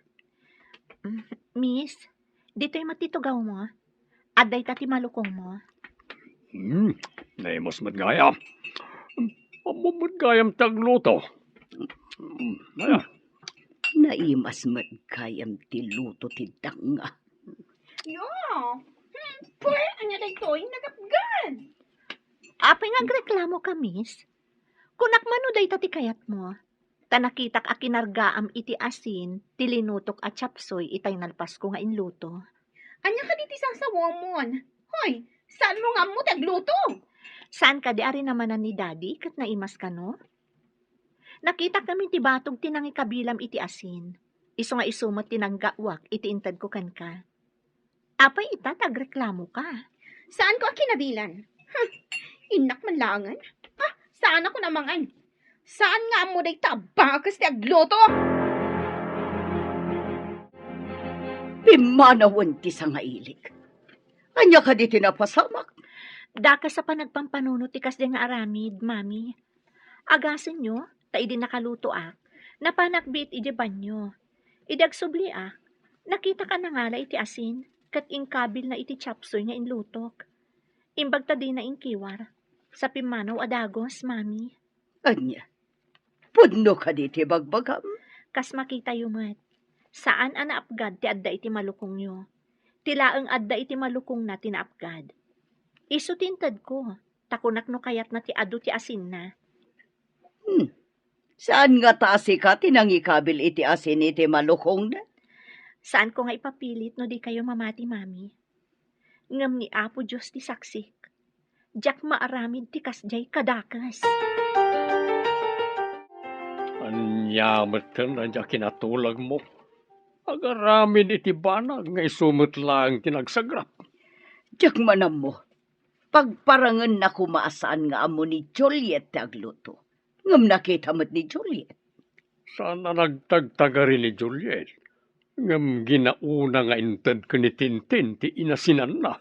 Miss, dito'y matitugaw mo. Aday tati malukong mo. Naimos matgayam. Matgayam tagluto. Ayan. Naimas magkayam ti luto ti danga. Yo! Pwede, anya daytoy nagapgan. Apay nga reklamo ka, miss. Kunak mano day tati kayat mo. Tanakitak a kinargaam iti asin, tilinutok at chapsoy itay nalpas ko nga inluto. Anya ka diti sang sawamon. Hoy, Saan mo nga mo tagluto? Saan ka di ari naman ni daddy kat naimas ka no? Nakita kami ti batog tinangi kabilam iti asin. Iso nga isumot tinanggawak iti intad ko kan ka. Apay ita tagreklamo ka. Saan ko ang kinabilan? Inak man langan. Saan ako namangan? Saan nga mo day tabakas ti agluto? Pimanawan ti sa nga ilig. Anya ka di tinapasamak. Daka sa panagpampanunot ti kasdi nga aramid, mami. Agasan nyo, ta idi nakaluto napanakbit iti banyo. Idag subli nakita ka na ngala iti asin, kat ingkabil na iti chapsoy nga inlutok. Imbag ta di na inkiwar, sa pimanaw adagos, mami. Anya, pudno ka di ti bagbagam. Kas makita yumat, saan anaapgad ti adda iti malukong nyo? Tilaang adda iti malukong na tinaapgad. Isu tintad ko, takunak no kayat na ti adu ti asin na. Saan nga taasi ka tinangikabil iti asin iti malukong na? Saan ko nga ipapilit no di kayo mamati, mami? Ngam ni Apo Diyos ti saksik. Diyak maaramid ti kasjay kadakas. Anyamat na kinatulag mo. Agaramin iti banag nga isumot lang tinagsagrap. Diyak manam mo. Pagparangan na kumaasaan nga amo ni Juliet ti agluto. Ngam nakita mo't ni Juliet. Sana nagtagtagari ni Juliet. Ngam ginauna nga intad ka ni Tintin ti inasinan na.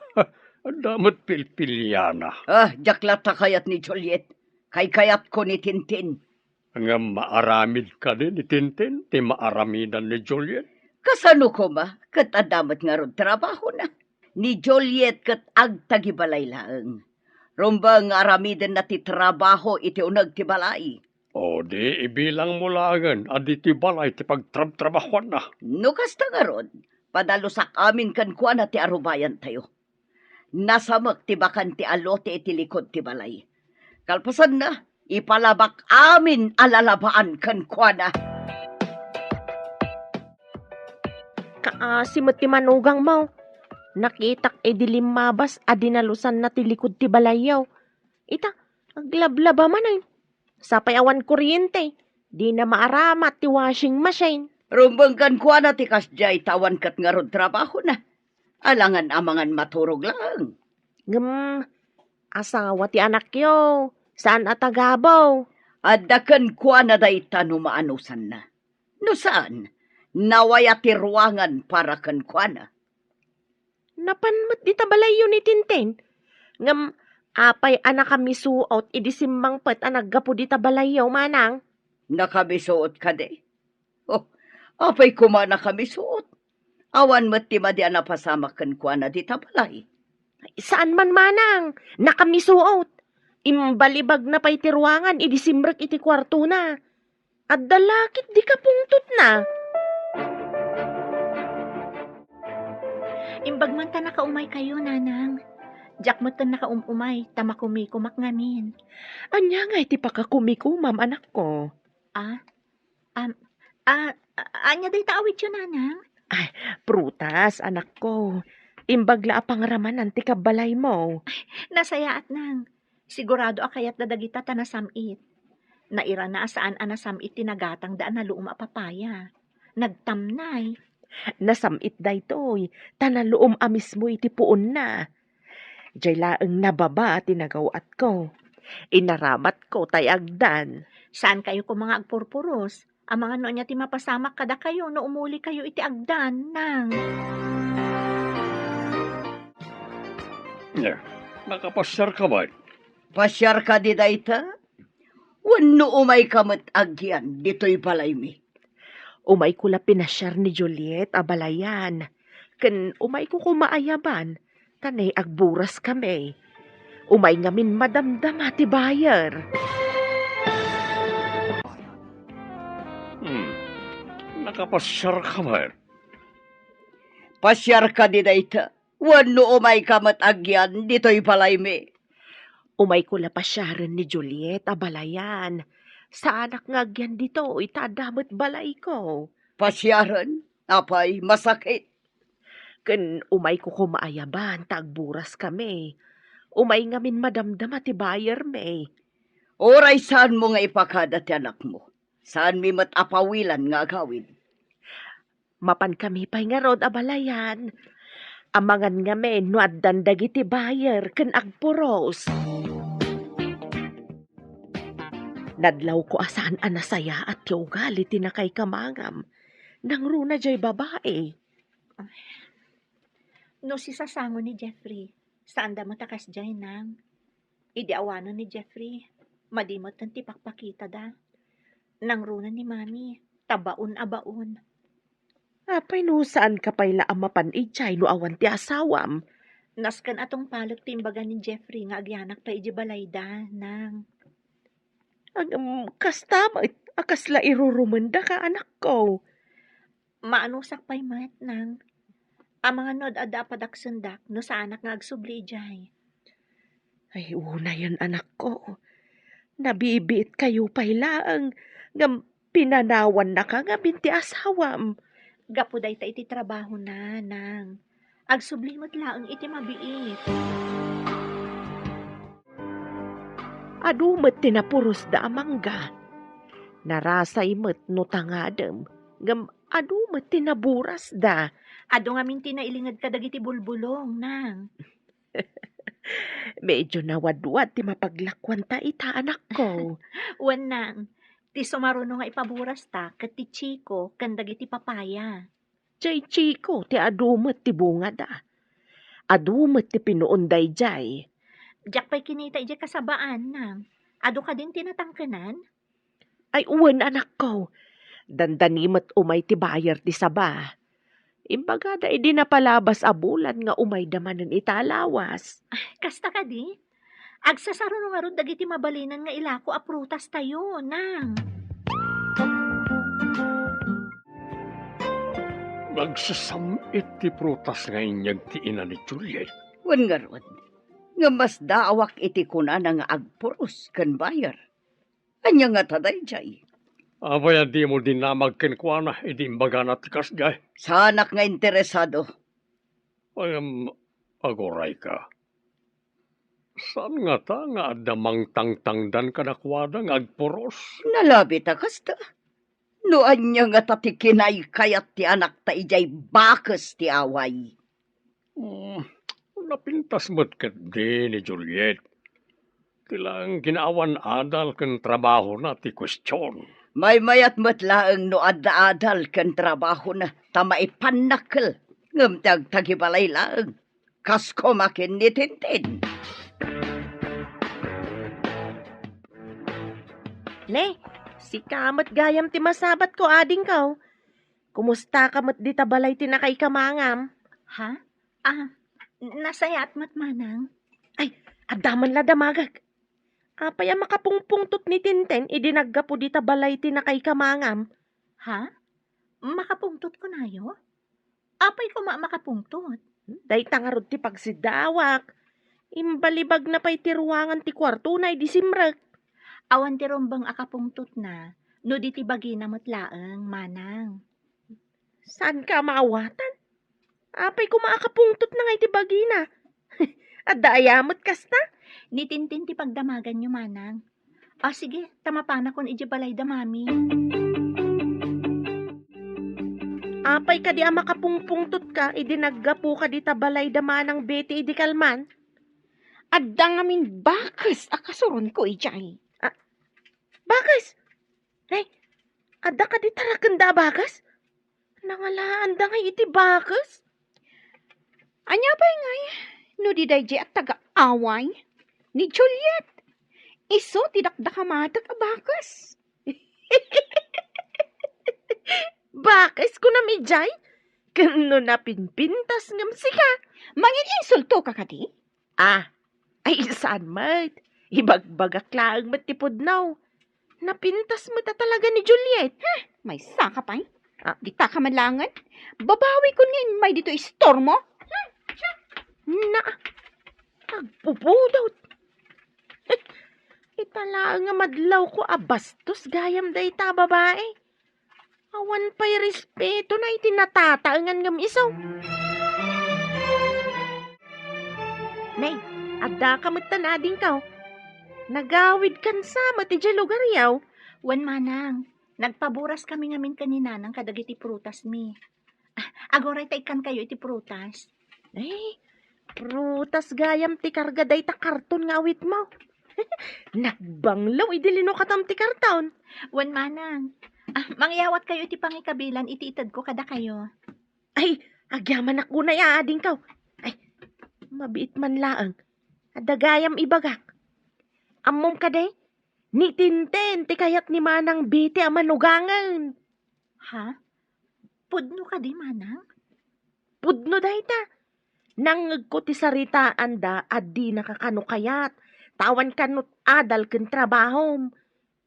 Damat pilpilyana. Diyak lata kayat ni Juliet. Kayat ko ni Tintin. Ngam maaramid ka din ni Tintin ti maaramidan ni Juliet. Kasano ko ma? Kat adamat nga ron trabaho na. Ni Juliet kat agtagibalay laeng. Rumba nga aramidan na ti trabaho iti unag ti balay. O di ibilang mo langan adi ti balay ti pagtrab-trabahuan na. No kasta nga ron, padalusak amin kan kuan na ti arubayan tayo. Nasamak ti bakan ti alote iti likod ti balay. Kalpasan na, ipalabak amin alalabaan kan kuan na. Kaasimot ti manugang mo. Nakitak dilim mabas adinalusan na ti likod ti balayaw. Ita, aglablaba man ay. Sapay awan kuryente. Di na maaramat ti washing machine. Rumbang kan kuan na ti kasjay tawan kat nga ron trabaho na. Alangan amangan maturog lang. Asawa ti anak yo. Saan atagabaw? Adakan kuan na day tanumaanusan na. No saan? Nawaya ti ruangan para kan kuan na. Napanmat di tabalayo ni Tintin. Ngam, apay anak kami suot, idisimbang pet anak gapo di tabalayo, manang. Nakabisuot ka de. Apay kumana kami suot. Awan mo't ti madi napasamak kan kuan na di tabalay. Saan man manang? Nakamisuot. Imbalibag na pa'y tiruangan, idisimbrek iti kwarto na. At dalakit di ka pungtot na. Imbag man ta nakaumay kayo, nanang. Diyak mo ta nakaumay, tamakumikumak ngamin. Anya nga iti pakakumikumam, anak ko. Anya day taawit yun, nanang? Prutas, anak ko. Imbagla apangaraman ti kabalay mo. Nasayaat nang. Sigurado akayat dadagita ta nasamit. Naira na saan anasamit tinagatang daan na luum apapaya. Nagtamnay. Nasamit daytoy, tanaluom amis mo iti puon na. Diyay laeng nababa tinagawat ko. Inaramat ko tayagdan. Saan kayo ko mga agpurpuros? Ang mga noon niya ti mapasamak kada kayo no umuli kayo iti agdan nang. Nakapasyar ka ba? Pasyar ka di dayta? Wano umay kamot agyan, dito'y balay mi. Umay ko la pinasyar ni Juliet abalayan. Ken umay ko kumaayaban, tanay agburas kami. Umay ngamin madamdam ati bayar. Nakapasyar ka ba? Pasyar ka di dayta? Wano umay kamot agyan, dito'y balay mi. Umay ko la pasyaran ni Juliet abalayan. Sa anak ngagyan dito, itadamot balay ko. Pasyaran? Apay, masakit. Ken umay ko kumaayaban, tagburas kami. Umay ngamin madamdama ti buyer me. Oray saan mo nga ipakada ti anak mo? Saan mi matapawilan nga agawid? Mapan kami pa'y nga rod abalayan. Amangan nga men no addan dagiti buyer ken agpuros. Nadlaw ko asaan anasaya at tiugali tinakay kamangam. Nang runa jay babae. No si sasango ni Jeffrey, saan da matakas jay nang? Idiawanan ni Jeffrey, madimot ng tipakpakita da. Nang runa ni Mami, tabaon-abaon. Apay no saan ka pa'y laamapan ijay no awan ti asawam. Naskan atong palot timbaga ni Jeffrey nga agyanak pa iji balayda nang. Kastamay, akasla irurumanda ka anak ko. Maanusak pa'y mat nang. Ang mga nod ada padaksundak no sa anak nga agsubli ijay. Ay, una yan anak ko. Nabibit kayo pa'y laang nga pinanawan na ka nga binti asawam. Gapuday ta iti trabaho na nang. Agsubli mo't laang iti mabiit. Adumat tinapuros da amangga. Narasay met no tangadem. Ngam adumat tinaburas da. Ado nga minti na ilingad ka dagiti bulbulong nang. Medyo nawadwad ti mapaglakwan ta ita anak ko. Wan nang. Ti sumaruno nga ipaburas ta kat ti chiko kan dagiti papaya. Jay chiko ti adumat ti bunga da. Adumat ti pinuunday jay. Diyak pa'y kinita ije kasabaan nang. Ado ka din tinatangkanan? Ay uwan anak ko. Dandanimat umay ti bayar ti saba. Imbaga da idi napalabas a bulan nga umay damanan italawas. Kasta ka di? Agsasaruno nga ron dagiti mabalinan nga ilako a prutas tayo nang. Nagsasamit ti prutas nga inyag ti ina ni Juliet. Wan nga rod. Nga mas daawak iti kuna nga agpuros kan bayar. Anya nga taday jay. Abaya di mo dinamag kenkwana, edi imbaga na tikas jay. Sanak nga interesado. Ay, agoray ka. Saan nga ta nga adamang tangtangdan kadakwada nga agpuros? Nalabi ta kasta. No anya nga tatikinay kayat ti anak ta ijay bakas ti away. Napintas mo't kat di ni Juliet. Tilang ginaawan adal kan trabaho na ti kwestiyon. May mayat matlaang no adda-adal kan trabaho na tamaipanakal. Ngam tagtagibalay lang. Kasko makin ni Tintin. Ne, si kamat gayam ti masabat ko ading kaw. Kumusta kamat di tabalay tinakay kamangam? Ha? Nasayat mat manang. Adaman la damagag. Apaya makapungpungtot ni Tinten, idinaggapo di tabalay tinakay kamangam. Ha? Makapungtot ko nayo? Apay ko makapungtot? Day tangarod ti pagsidawak. Imbalibag na pa'y tiruangan ti kwarto na idisimrek. Awan ti rombang akapungtot na, no di ti bagina matlaang manang. Saan ka maawatan? Apay ko maakapungtot na nga iti bagina. At daayamot kasta? Ni Tintin ti pagdamagan nyo manang. Sige, tamapana kon iji balay da mami. Apay ka di makapungpungtot ka, idinaggapo ka di tabalay damanang beti idi kalman. Adda nga min bakas akasuron ko ijay. Bagas! Ay, adda ka di tarakanda bagas? Nangalaan da nga iti bagas? Anya ba ngay? No di dayjay at taga-away ni Juliet. Iso tidakda ka matag a bakas. Bakas ko na midjay? Kano na pinpintas ngam sika? Mangin insulto ka kadi? Ay saan mat? Ibagbagak laang matipod naw. Napintas mo ta talaga ni Juliet. May saka pa'y. Di ta ka malangan. Babawi ko ngayon may dito istor mo. Na, agpupudot. Itala nga madlaw ko abastos gayam day ta babae. Awan pa'y respeto na itinatataangan ngam isaw. Nay, Ada kamata na din ka. Nagawid kan sama ti dya lugar yaw. Wan manang, nagpaburas kami ngamin kanina ng kadagiti prutas mi. Agoray ta ikan kayo iti prutas. Eh, prutas gayam ti karga day ta karton nga awit mo. Nagbanglaw, idilino katam ti karton. Wan manang, mangyawat kayo iti pangikabilan, iti itad ko kada kayo. Ay, agyaman ako na yaading ka. Ay, mabiit man laang. Adagayam ibagak. Amom ka day, ni Tintin, ti kayat ni Manang Biti ang manugangan. Ha? Pudno ka di manang? Pudno day ta. Nangag ko ti saritaan da, adi nakakanukayat. Tawan kanot adal ken trabahom.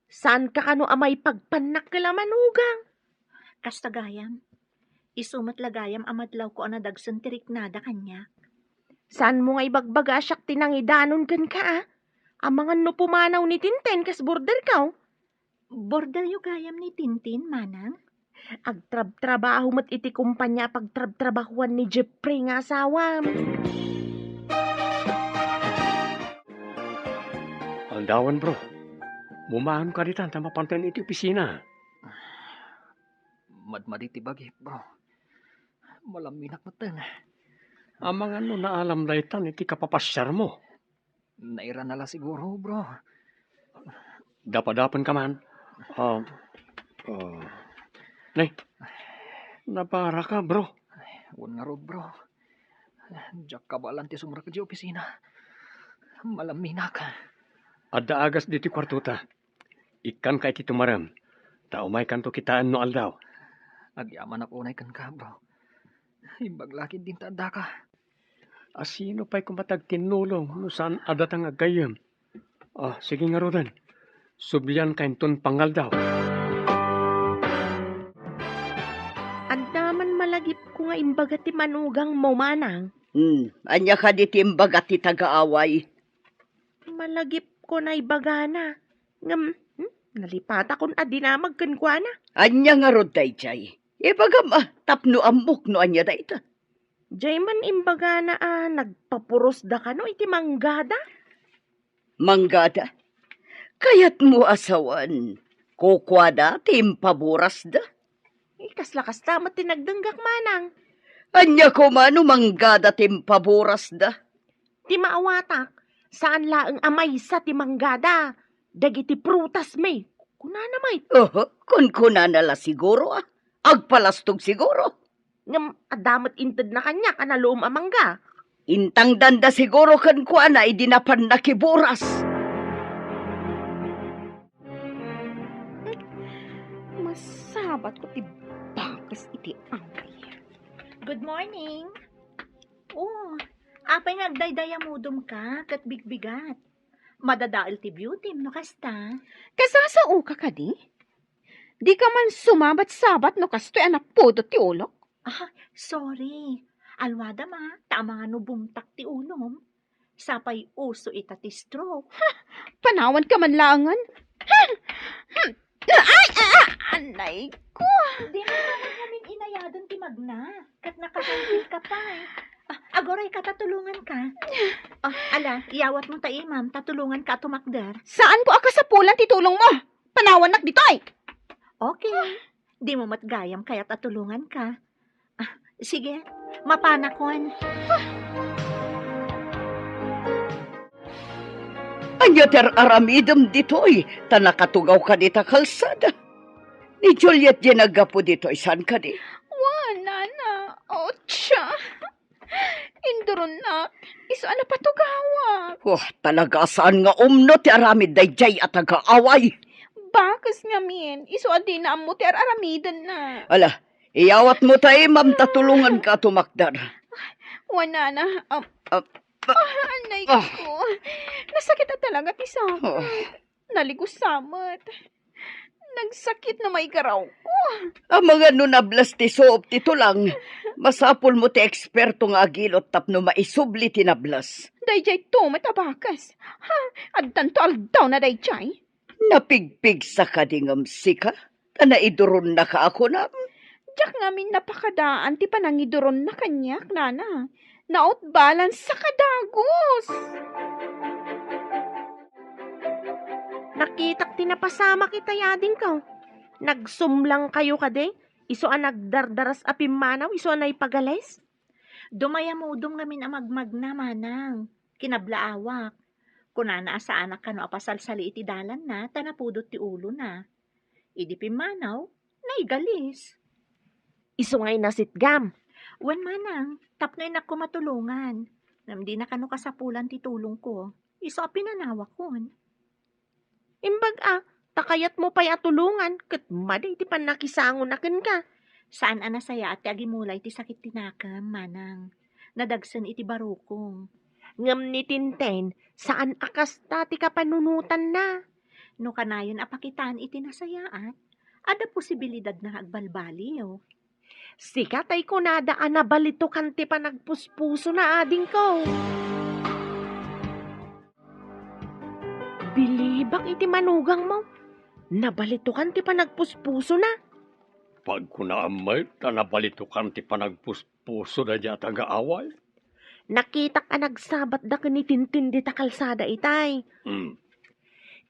Saan ka kano amay pagpanak kala manugang? Kasta gayam. Isumat lagayam amadlaw ko anadagsan tiriknada kanya. Saan mo nga ibagbaga asyak tinangidanon kan ka ah? Amangan no pumanaw ni Tintin kas border ka. Border yu gayam ni Tintin, manang? Agtrab-trabaho mo't iti kumpanya pagtrab-trabahuan ni Jeffrey nga asawam. Aldawan bro, mumahan ka ditan ta mapantayan iti opisina. Madmadi ti bagi, bro. Malaminak matan. Amang ano na alam daytan iti kapapasyar mo. Naira nala siguro, bro. Dapadapan ka man. Nay, napara ka bro. Wan nga rod, bro. Diyak kabalan ti sumra ka di opisina. Malaminak. Adda agas diti kwartuta. Ikan ka iti tumaram. Taumay kanto kitaan no aldaw. Agyaman ako na ikan ka, bro. Ibaglakid din taada ka. Asino pa'y kumatag tinulong no saan adatang agayam. Sige nga rodan. Sublian kainton pangaldaw. Andaman malagip ko nga imbaga ti manugang mo manang. Anya ka di timbaga ti tagaaway. Malagip ko na ibagana. Ngam, nalipata kon adi na magkankwana. Anya nga rod dayjay. Ibagam tapno amok no anya dayta. Jay man imbaga na nagpapuros da ka no iti manggada. Manggada. Kayat mo asawan. Kukwada timpaburas da. Kas-lakas tamat tinagdanggak manang. Anya ko mano manggada timpaburas da. Ti maawatak. Saan laang amay sa ti manggada. Dagiti prutas may. Kunana may. Kun kunanala siguro Agpalastog siguro. Ngam adamat inted na kanya kanaloom amangga. Intang danda siguro kan kuana idinapan nakiburas. Masabat ko ti bakas iti angay. Good morning. Oh, apay nagdaydayamudom ka, kat bigbigat. Madadaal ti beauty, no kasta? Kasasao ka di? Di ka man sumabat-sabat no kastoy anak podo ti ulok. Sorry. Alwada ma, tama nga no bumtak ti unom. Sapay uso ita ti stroke. Panawan ka man langan. Anay ko. Di naman namin inayadan ti magna. Kat nakahangil ka pa Agoray ka, tatulungan ka. Ala, iyawat mo tayo, ma'am. Tatulungan ka tumakder. Saan ko akasapulan titulong mo? Panawan nak ditoy. Okay. Di mo matgayam kaya tatulungan ka. Sige, mapanakon. Anya ter aramidem ditoy, tanakatugaw ka dita kalsada. Ni Juliet ginagapo ditoy, saan ka di? Wala na. Ocha. Induron na. Iso ana patugawa. Talaga saan nga umno ti aramid dayjay at agaaway. Bakas nga min. Iso adi na amo ti aramidan na. Ala, iyawat mo tayo, ma'am, tatulungan ka tumakdar. Wala na. Anay ko. Nasakit na talaga ti samat. Naligusamat. Nagsakit na may garaw ko. Ang mga nunablas ti soop tito lang, masapol mo ti eksperto nga agilot tapno maisubli tinablas. Dayjay to matabakas. Addan to aldaw na dayjay. Napigpig sa kadingam sika, naiduron na ka ako na. Diyak ngamin napakadaan ti panangiduron na kanyak, nana. Naot balance sa kadagos. Nakitak tinapasama kita yading ka. Nagsumlang kayo kade. Iso ang nagdardaras apimanaw, iso ang naipagales. Dumayamudom ngamin ang magmag na manang. Kinablaawak. Kunana sa anak kano apasal sali iti dalan na, tanapudot ti ulo na. Idi pimanaw, naigalis. Iso nga'y nasitgam. Wan manang, tapnoy na ko matulungan. Namdi na kano kasapulan ti tulong ko. Iso a pinanawak kon. Imbag takayat mo pa'y atulungan, kat maday ti panakisangon akin ka. Saan anasaya at agimulay ti sakit tinakam, manang. Nadagsan iti barukong. Ngam ni Tinten, saan akas ti kapanunutan na? No kanayon apakitaan iti nasayaat, ada posibilidad na agbalbaliw. Sikat ay kunada anabalito kanti pa nagpuspuso na ading ko. Bilibak iti manugang mo. Nabalito kanti pa nagpuspuso na. Pag kunaamay, tanabalitukan ti panagpuspuso na diya taga-away. Nakitak a nagsabat da ni Tintin di ta kalsada itay.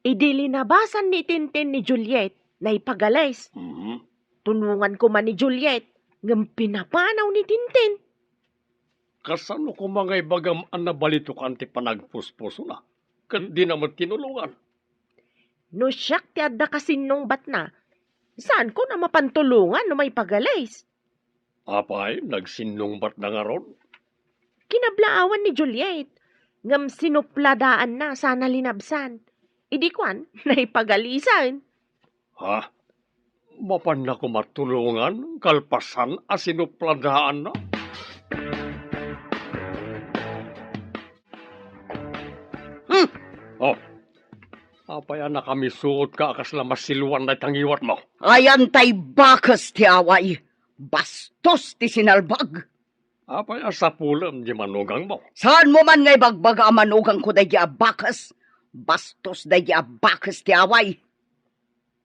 Idilinabasan ni Tintin ni Juliet na ipagalays. Tunungan ko man ni Juliet ngam pinapanaw ni Tintin. Kasano ko mga ibagam ang nabalitukan ti panagpuspuso na? Kat di naman tinulungan. No siyak ti adda kasinong bat na, saan ko na mapantulungan no may pagalays? Apay, nagsinungbat na nga ron. Kinablaawan ni Juliet, ngam sinupladaan na sana linabsan. Idikwan, naipagalisan. Ha? Mapan na ko matulungan, kalpasan, asinupladaan na. Oh, apay na kami suot ka akas na masiluan na tangiwat mo. Ayan tay bakas ti away. Bastos ti sinalbag. Apay sa pulam di manugang mo. Saan mo man ngay bagbaga manugang ko dahi bakas? Bastos dahi bakas ti away.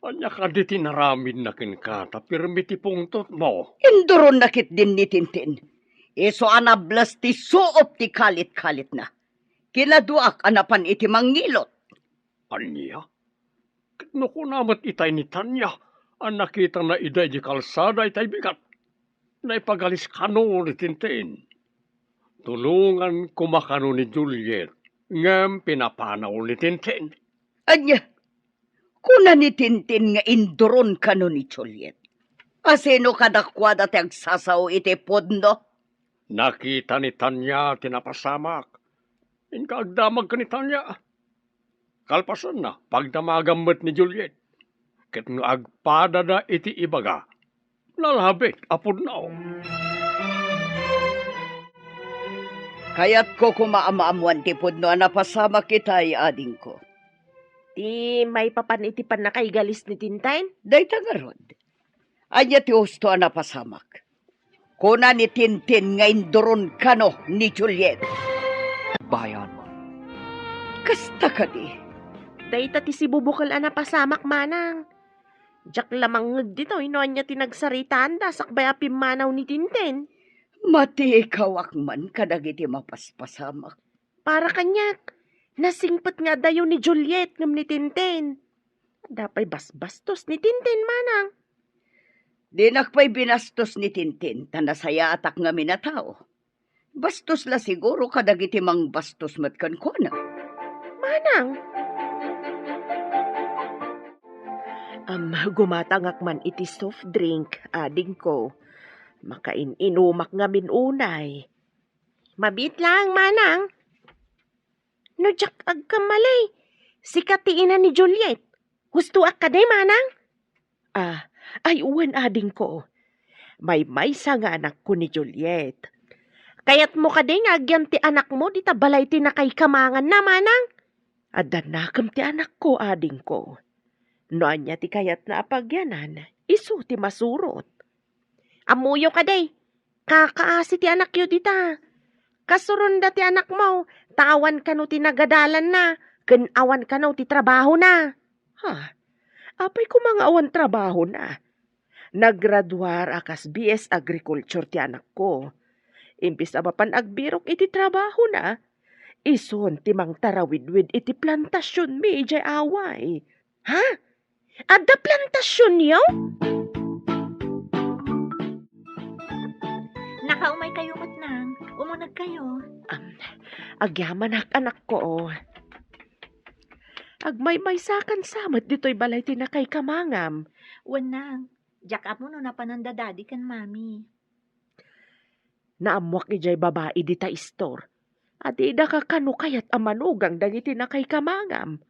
Anya ka di tinaramin na kinkata, pirmi ti pungtot mo. Induron nakit din ni Tintin. Iso anablas ti suop ti kalit-kalit na. Kinaduak anapan iti mangilot. Anya? No ko namat itay ni Tanya, ang nakita na iday di kalsada itay bigat. Naipagalis kano ni Tintin. Tulungan kumakano ni Juliet, ngam pinapanaw ni Tintin. Anya, kuna ni Tintin nga induron kano ni Juliet. Asino kadakwada ti agsasaw iti podno? Nakita ni Tanya tinapasamak. Inkagdamag ka ni Tanya. Kalpasan na, pagdamagamot ni Juliet. Ket nga agpada na iti ibaga. Nalhabik, apod na. Kaya't ko kumaamaamuan ti podno napasama kitay ading ko. Ti may papanitipan na kay galis ni Tintin? Day tangarod. Anya ti husto napasamak. Kuna ni Tintin nga induron kano ni Juliet. Bayan mo. Kasta ka di. Dayta ti si bubukal ana pasamak manang. Jak lamang dito inoan niya tinagsaritaan da sakbay apimanaw ni Tintin. Mati ikaw akman kadagiti mapaspasamak. Para kanyak, nasingpet nga dayo ni Juliet ngam ni Tintin. Dapay basbastos ni Tintin manang. Di nakpay binastos ni Tintin tanasaya atak nga minatao. Bastos la siguro kadagiti mang bastos matkan ko na. Manang. Gumatangak man iti soft drink, ading ko. Makain-inumak nga minunay. Mabit lang, manang. No, jak agkamalay. Sikatiin na ni Juliet. Gusto ak ka day, manang? Ay uwan ading ko. May sa nga anak ko ni Juliet. Kaya't mo ka day nga agyan ti anak mo, di tabalay ti nakay kamangan na, manang. Adanakam ti anak ko, ading ko. Noan niya ti kayat na apagyanan, isu ti masurot. Amuyo ka day, kakaasi ti anak yu dita. Kasurunda ti anak mo, tawan ka no ti nagadalan na, kanawan ka no ti trabaho na. Apay ko mga awan trabaho na. Naggraduar akas BS Agriculture ti anak ko. Imbis apapan agbirok iti trabaho na, ison ti mang tarawidwid iti plantasyon mi ijay away. Ha? Adda plantasyon yaw? Nakaumay kayo mat nang. Umunag kayo. Agyaman anak ko. Agmay-maysakan samat dito'y balay tinakay kamangam. Wanang. Jack up mo no napanandadadi kan mami. Naamwak ijay babae di ta istor. Adida ka kano kayat amanugang dagiti na kay kamangam.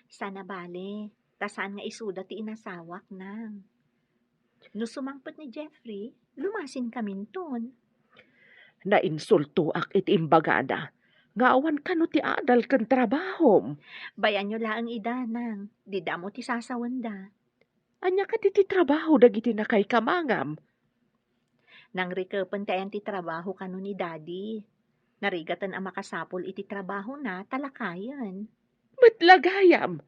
Sana bale. Tasaan nga isuda ti inasawak nang. No sumangpot ni Jeffrey, lumasin kamin ton. Nainsulto ak iti imbagada. Nga awan kano ti adal kan trabahom. Bayan nyo laang ida nang. Dida mo ti sasawanda. Anya ka ti trabaho dagiti na kay kamangam. Nang rekapan tayan ti trabaho kano ni daddy. Narigatan ang makasapol iti trabaho na talakayan. Matlagayam.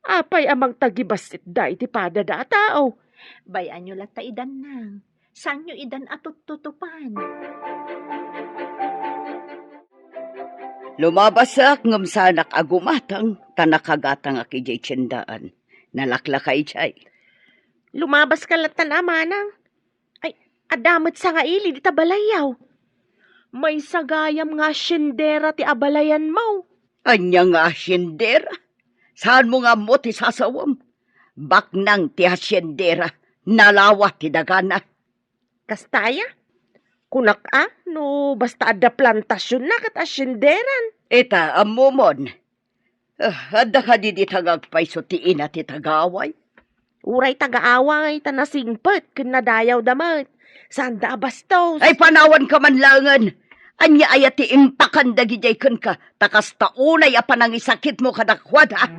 Apay amang tagibasit da iti padada tao. Bayan nyo lata idan nang. San nyo idan atut-tutupan? Lumabasak ngam sanak agumatang tanakagatang akijay tiyendaan. Nalaklakay jay. Lumabas ka latan amanang. Ay, adamot sa nga ili di tabalayaw. May sagayam nga syendera ti abalayan mo. Anya nga asyendera. Saan mo nga mo ti sasawam? Baknang ti asyendera. Nalawa ti dagana. Kastaya? Kunak no basta adda plantasyon na kat asyenderan. Eta amumon. Adda ka di tagagpayso ti ina ti tagaway. Uray tagaaway tanasingpet ken nadayaw damat. Sanda bastos. Ay panawan ka man langan. Anya ayat ti impakan dagijay ken ka. Takas taunay apan ang isakit mo kadakwad ha.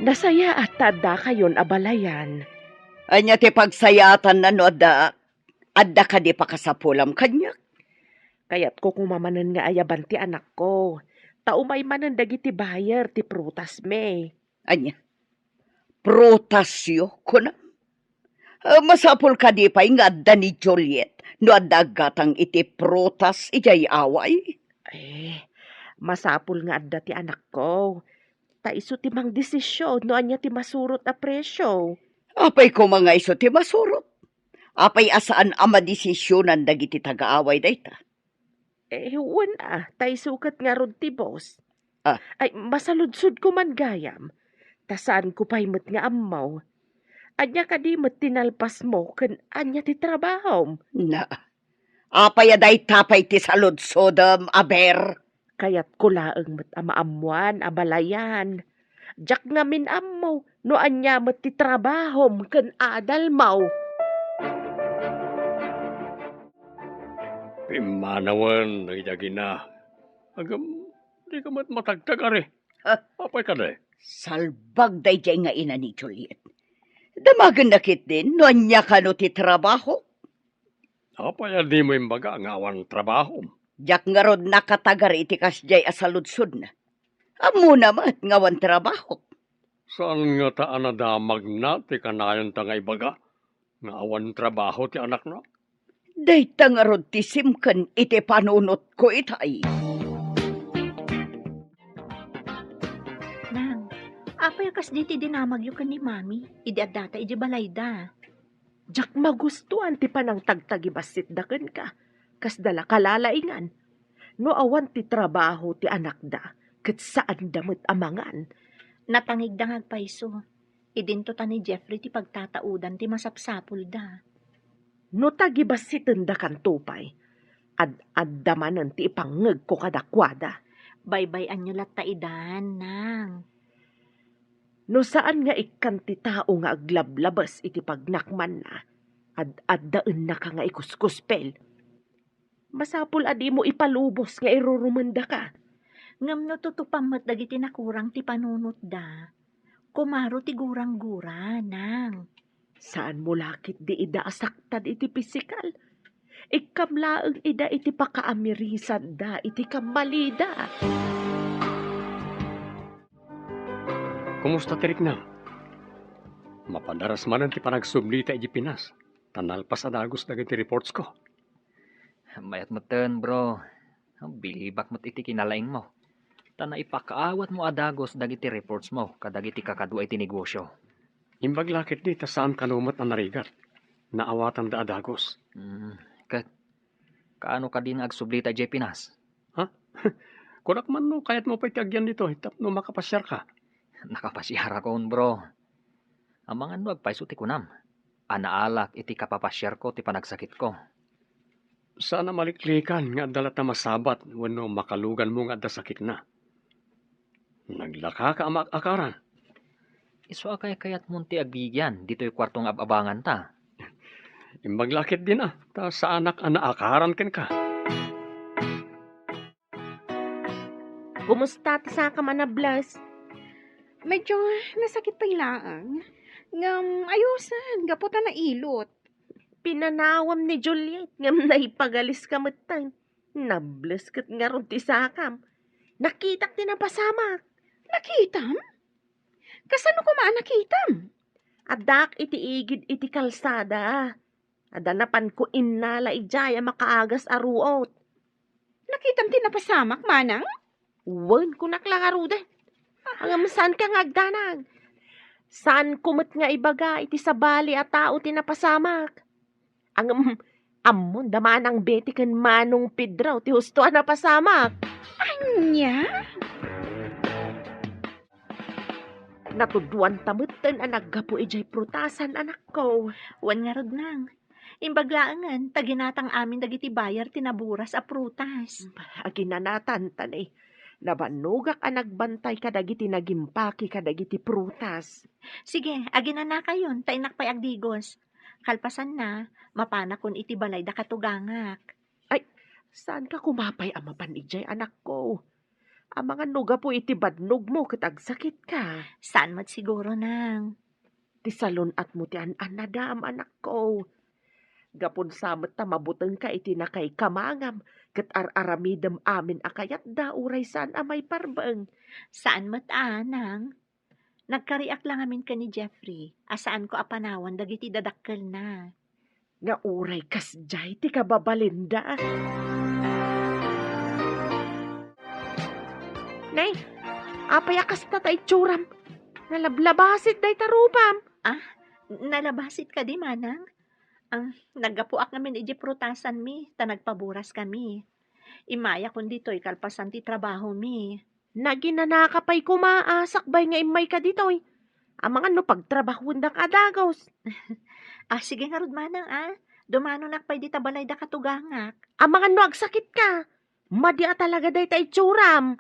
Nasaya at tada kayon abalayan. Anya ti pagsayatan na no adda ka di pakasapulam kanya. Kayat ko kumamanan nga ayaban ti anak ko. Taumay manan dagiti bayer ti prutas me. Anya, prutasyo ko na. Masapul ka di pa'y nga adda ni Juliet no adda gatang iti prutas ijay away. Masapul nga adda ti anak ko. Ta iso ti mang desisyon no anya ti masurot a presyo. Apay ko mga iso ti masurot. Apay asaan ama desisyonan dagiti tagaaway dayta. Huwan tay sukat nga rod ti boss. Ah. Ay, masaludsod ko man gayam. Tasaan ko pa'y met nga amaw. Anya ka di met tinalpas mo ken anya ti trabaho. Na, apay aday tapay ti saludsodam aber. Kayat ko laeng met amaamuan, abalayan. Jak nga min amaw, no anya met ti trabaho ken adal maw. Pimanawan, nagidagi na. Agam, di ka matagtag are. Apay ka na Salbag dayjay nga ina ni Juliet. Damagan nakit din no anya ka no ti trabaho. Apay di mo imbaga nga awan trabaho. Jak nga rod nakatagar iti kasjay asaludsod na. Amo naman nga wan trabaho. Saan nga taan na damag na ti kanayon ta nga ibaga? Nga awan trabaho ti anak na? Dayta nga rod ti simken iti panunot ko itay. Nang, apay kas di ti dinamag yu kan ni mami. Idi adata iji balayda. Jak magustuhan ti panang tagtagibasit daken ka. Kas dala kalalaingan. No awan ti trabaho ti anak da. Ket saan damot amangan. Natangig da ngagpaiso. Idinto ta ni Jeffrey ti pagtataudan ti masapsapul da. No tagibasiten da kan tupay. Ad-addamanan ti ipangeg ko kadakwada. Baybayan nyo lata idan, nang. No saan nga ikan ti tao nga aglablabas iti pagnakman na. Ad-addaan na ka nga ikuskuspel. Masapul adi mo ipalubos nga irurumanda ka. Ngam no tutupamot dagiti nakurang ti panunot da. Kumaro ti gurang-gura, nang. Saan mo lakit di ida asaktad iti pisikal? Ikamlaeng ida iti pakaamirisan da iti kamalida. Kumusta tirik na? Mapadaras manan ti panagsumlita iti Pinas. Tanalpas adagos dagiti reports ko. Mayat mo ten, bro. Bilibak mo't iti kinalaing mo. Tana ipakaawat mo adagos dagiti reports mo kadagiti kakadwa iti negosyo. Imbag lakit di ta saan kanumat ang narigat. Naawatan da adagos. Kat, kaano ka din agsublita jay Pinas? Kunak man no, kaya't mo pa itagyan dito, hitap no makapasyar ka. Nakapasyara ko, bro. Ang mga nuag paisuti ko nam. Anaalak iti kapapasyar ko ti panagsakit ko. Sana maliklikan nga dalat na masabat wano makalugan mo nga da sakit na. Naglaka ka amak akaran. Iso akay kayat munti agbigyan dito'y kwartong ababangan ta. Imbag lakit din ta sa anak akaran ken ka. Kumusta ti sa ka man na Blas? Medyo nasakit pa ilaang. Ngam, ayusan, gaputa na ilot. Pinanawam ni Juliet ngam naipagalis ka matay. Nables kat nga ron ti sakam. Nakitak din ang pasamak. Nakitam? Kasano ko nakitam? Adak iti igid iti kalsada. Adanapan ko innala ijaya makaagas aruot. Nakitam ti napasamak, manang? Wan ko naklakarude. Hanggang saan ka ngagdanag? Saan kumot nga ibaga iti sabali at tao tinapasamak? Ang amon damanang beti kan manong pidraw ti husto napasamak. Anya? Natuduan tamutan ang naggapo ijay prutasan anak ko. Wan nga rod nang. Imbaglaangan, taginatang amin dagiti bayar tinaburas a prutas. Aginanatan tanay. Nabanugak ang nagbantay kadagiti nagimpaki kadagiti prutas. Sige, aginan na kayon, tainak pa'y agdigos. Kalpasan na, mapana kun iti balay da katugangak. Saan ka kumapay ang mapanijay anak ko? Ang mga nuga po iti badnog mo katagsakit ka. Saan mat siguro nang? Ti salon at mo ti anadam anak ko. Gapon samet ta mabuteng ka iti nakay kamangam ket aramidem amin akayat da uray saan amay parbeng. Saan mat anang? Nagkariak lang amin ka ni Jeffrey. Asaan ko apanawan dagiti dadakkel na. Nga uray kasjay ti kababalinda. Nay, apayakas ta tay tsuram. Nalablabasit day tarupam. Nalabasit ka di manang? Naggapuak namin iji prutasan mi, ta nagpaburas kami. Imaya kun dito'y kalpasan ti trabaho mi. Naginanakapay kumaasakbay nga imay ka ditoy. Ang mga no pagtrabahon da kadagos. Sige nga rod manang Dumano nakpay di tabalay da katugangak. Ang mga no agsakit ka. Madia talaga day tay tsuram.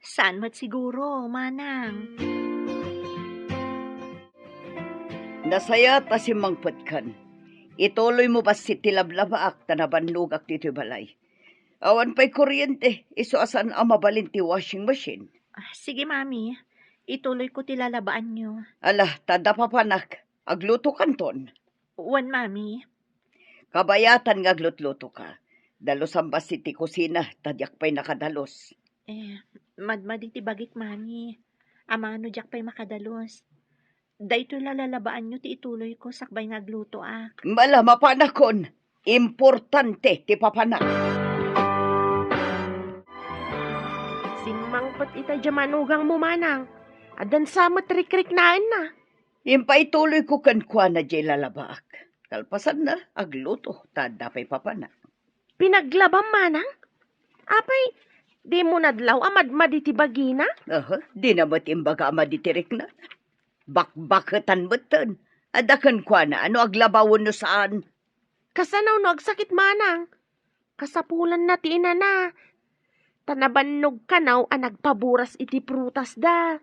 Saan mat siguro, manang? Nasaya ta si Mang Patkan. Ituloy mo ba si tilablabaak ta nabanlugak dito balay? Awan pa'y kuryente, iso asan ang mabalin ti washing machine. Sige, mami. Ituloy ko tilalabaan nyo. Ala, tada papanak, agluto kanton. Wan, mami. Kabayatan nga aglut-luto ka. Dalos ang basi ti kusina, tadyak pa'y nakadalos. Madmadi ti bagik, mami. Amano jak pa'y makadalos. Daytoy lalalabaan nyo ti ituloy ko sakbay nga agluto ak. Mala mapanakon, importante ti papanak. Simangpat ita jamanugang mo manang. Adan sa matrik-rik naan na. Impaituloy ko kankwa na jay lalabaak. Kalpasan na, agluto, tada pa'y papanak. Pinaglabam manang? Apay, di mo nadlaw amadmadi ti bagina? Di na ba't imbaga amaditirik na? Bakbaketan beton. Adakan kwa na, ano aglabawon no saan? Kasanaw no agsakit manang. Kasapulan na ti ina na. Tanabannog kanaw ang nagpaburas iti prutas da.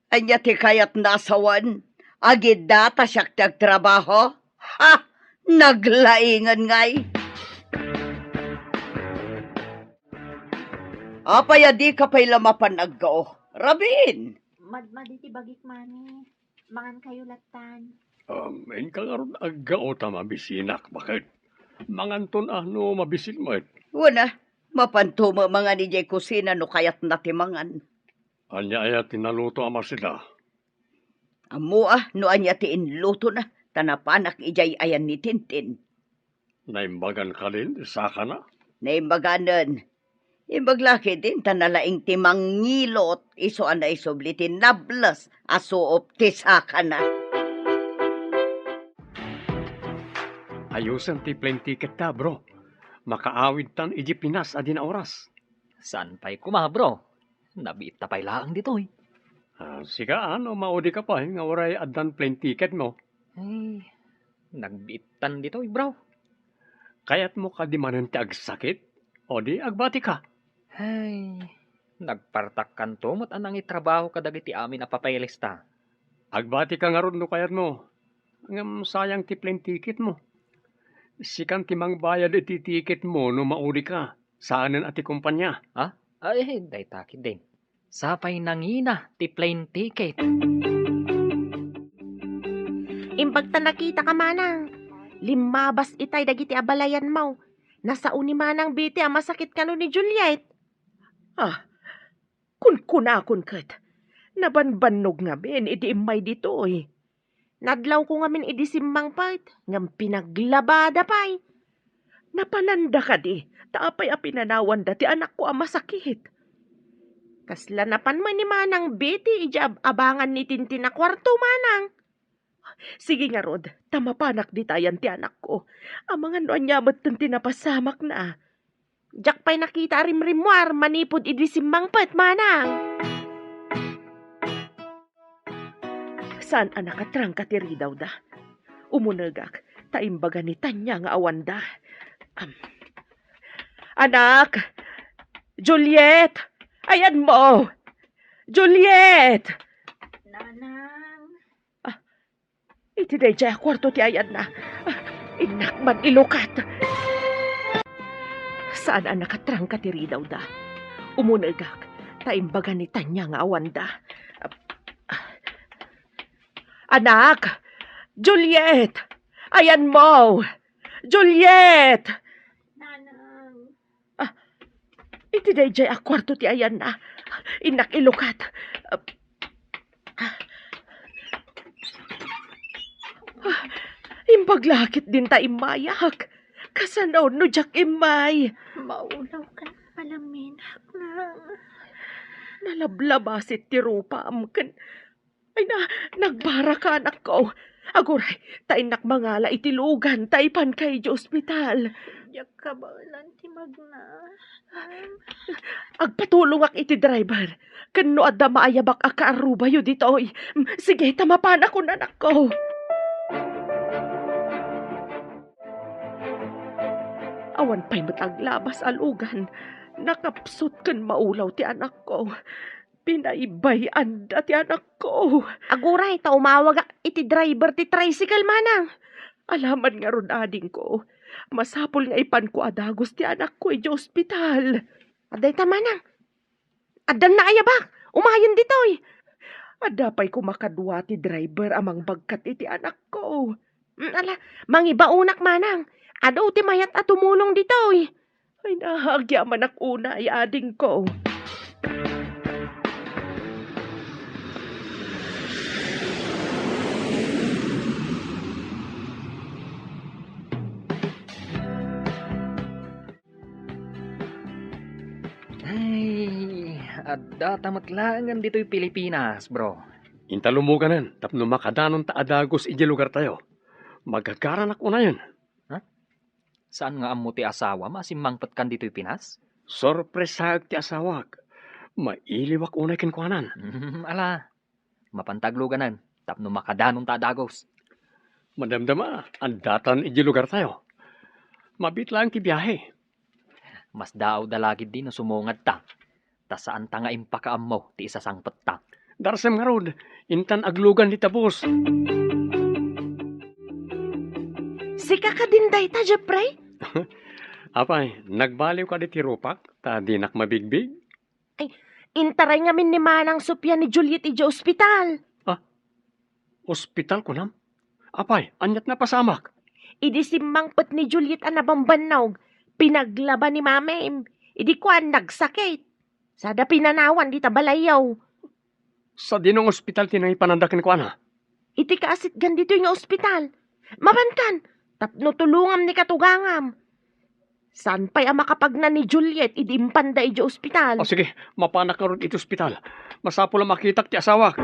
Anya ti kayat nasawan. Agid data siyak trabaho. Ha! Naglaingan ngay. Apaya di ka pa'y lamapan agkao. Rabin! Madmadi ti bagik, mami. Mangan kayo latan. Main ka nga ron agao ta mabisinak. Bakit? Manganton no mabisin mo Wala, mapantuma mga ni jay kusina no kayat natimangan. Anya aya tinaluto ama sila. Amo no anya ti inluto na. tanapanak ijay ayan ni Tintin. Naimbagan ka din, saka na. Naimbaganan. Imbaglaki din tanalaing timang ngilot iso anay sublitin nablas asuop ti saka na. Ayusan ti plane ticket ta, bro. Makaawid tan iji Pinas adin na oras. Saan pa'y kuma, bro? Nabiit tapay laang dito eh. Sika, maudi ka pa, nga oray adan plane ticket mo. Ay, nagbiitan dito eh, bro. Kaya't mo ka di manan ti agsakit, o di agbati ka. Ay, nagpartak kanto mo't anang itrabaho ka dagiti amin a papaylista. Agbati ka nga ron no kayat mo. Ngam sayang ti plane ticket mo. Sikan ti mang bayad iti ticket mo no maudi ka. Saanan ati kumpanya. Ay, day takid din. Sapay nangina ti plane ticket. Imbag ta nakita ka manang. Limabas itay dagiti abalayan mo. Nasa uni manang biti ang masakit ka no ni Juliet. Kun kat. Nabanbanog nga ben, idi imay dito eh. Nadlaw ko nga min idisimbang pat. Ngam pinaglabada pa'y. Napananda ka di, taapay a pinanawan dati anak ko ang masakit. Kasla napan mo ni manang biti ijab abangan ni Tintin na kwarto manang. Sige nga Rod, tamapanak di tayan ti anak ko. Ang mga noanyamat ng tinapasamak na. Jak pa'y nakita rimrimwar manipod idisimbang pat manang. Saan anak katrang katiri daw da? Umunagak, taimbaga ni Tanya nga awanda. Anak! Juliet! Ayan mo! Juliet! Nanang. Iti day jaya kwarto ti ayan na. Inak man ilukat. Saan anak katrang katiri daw da? Umunagak, taimbaga ni Tanya nga awanda. Anak! Juliet! Ayan mo! Juliet! Nanang. Iti day jay kwarto ti ayan na. Inak ilukat. Imbaglakit din ta imayak. Kasanaw no jak imay. Maulaw ka na palamin. Nalablabasit ti rupa amken. Ay nagbara ka anak ko. Aguray, tainak mangala itilugan, taipan kay di ospital. Yak ka ba lang ti magna? Agpatulong ak iti driver. Kano adda maayabak akaaruba yu ditoy. Sige, tamapan ako na anak ko. Awan pa'y mataglabas alugan. Nakapsot kan maulaw ti anak ko. Pinaibayan da ti anak ko. Aguray, ta umawag iti driver ti tricycle manang. Alaman nga ron ading ko. Masapol nga ipan ko adagos ti anak ko di ospital. Aday ta manang. Adan na ayabak. Umayon ditoy. Adapay ko makadwa ti driver amang bagkat iti anak ko. Ala, mangibaunak manang. Ado ti mayat at tumulong ditoy. Ay nahagyaman ak una ay ading ko. Ay, adda tamatlangan dito'y Pilipinas, bro. Intalumuganan, tapno makadanon ta adagos iji lugar tayo. Magagaran ako na yun. Saan nga amo ti asawa masimmangpat kan dito'y Pinas? Sorpresag ti asawak. Mailiwak unay kinkwanan. Ala, mapantagluganan, tapno makadanon ta adagos. Madamdama, ang datan iji lugar tayo. Mabit lang ti biyahe. Mas daaw dalagid din no sumungad ta. Ta saan ta nga impakaam mo ti isasangpet ta. Darsem nga rod, intan aglugan di tabos. Sika ka din day ta, Jepray? Apay, nagbaliw ka di tirupak, ta dinak mabigbig. Intaray nga min ni manang supya ni Juliet iji ospital. Ospital ko nam. Apay, anyat na pasamak. Idisimbang pet ni Juliet ang nabambanog. Pinaglaban ni mamem. Idi kuan nagsakit. Sada pinanawan di tabalayaw. Sa dinong ospital tinang ipanandakin ko na. Iti kaasit gan dito yung ospital. Mabantan, tapno tulungam ni katugangam. San pa'y ang makapagna ni Juliet, idimpan da iti ospital. O sige, mapanak na ron iti ospital. Masapol ang makitak ti asawak.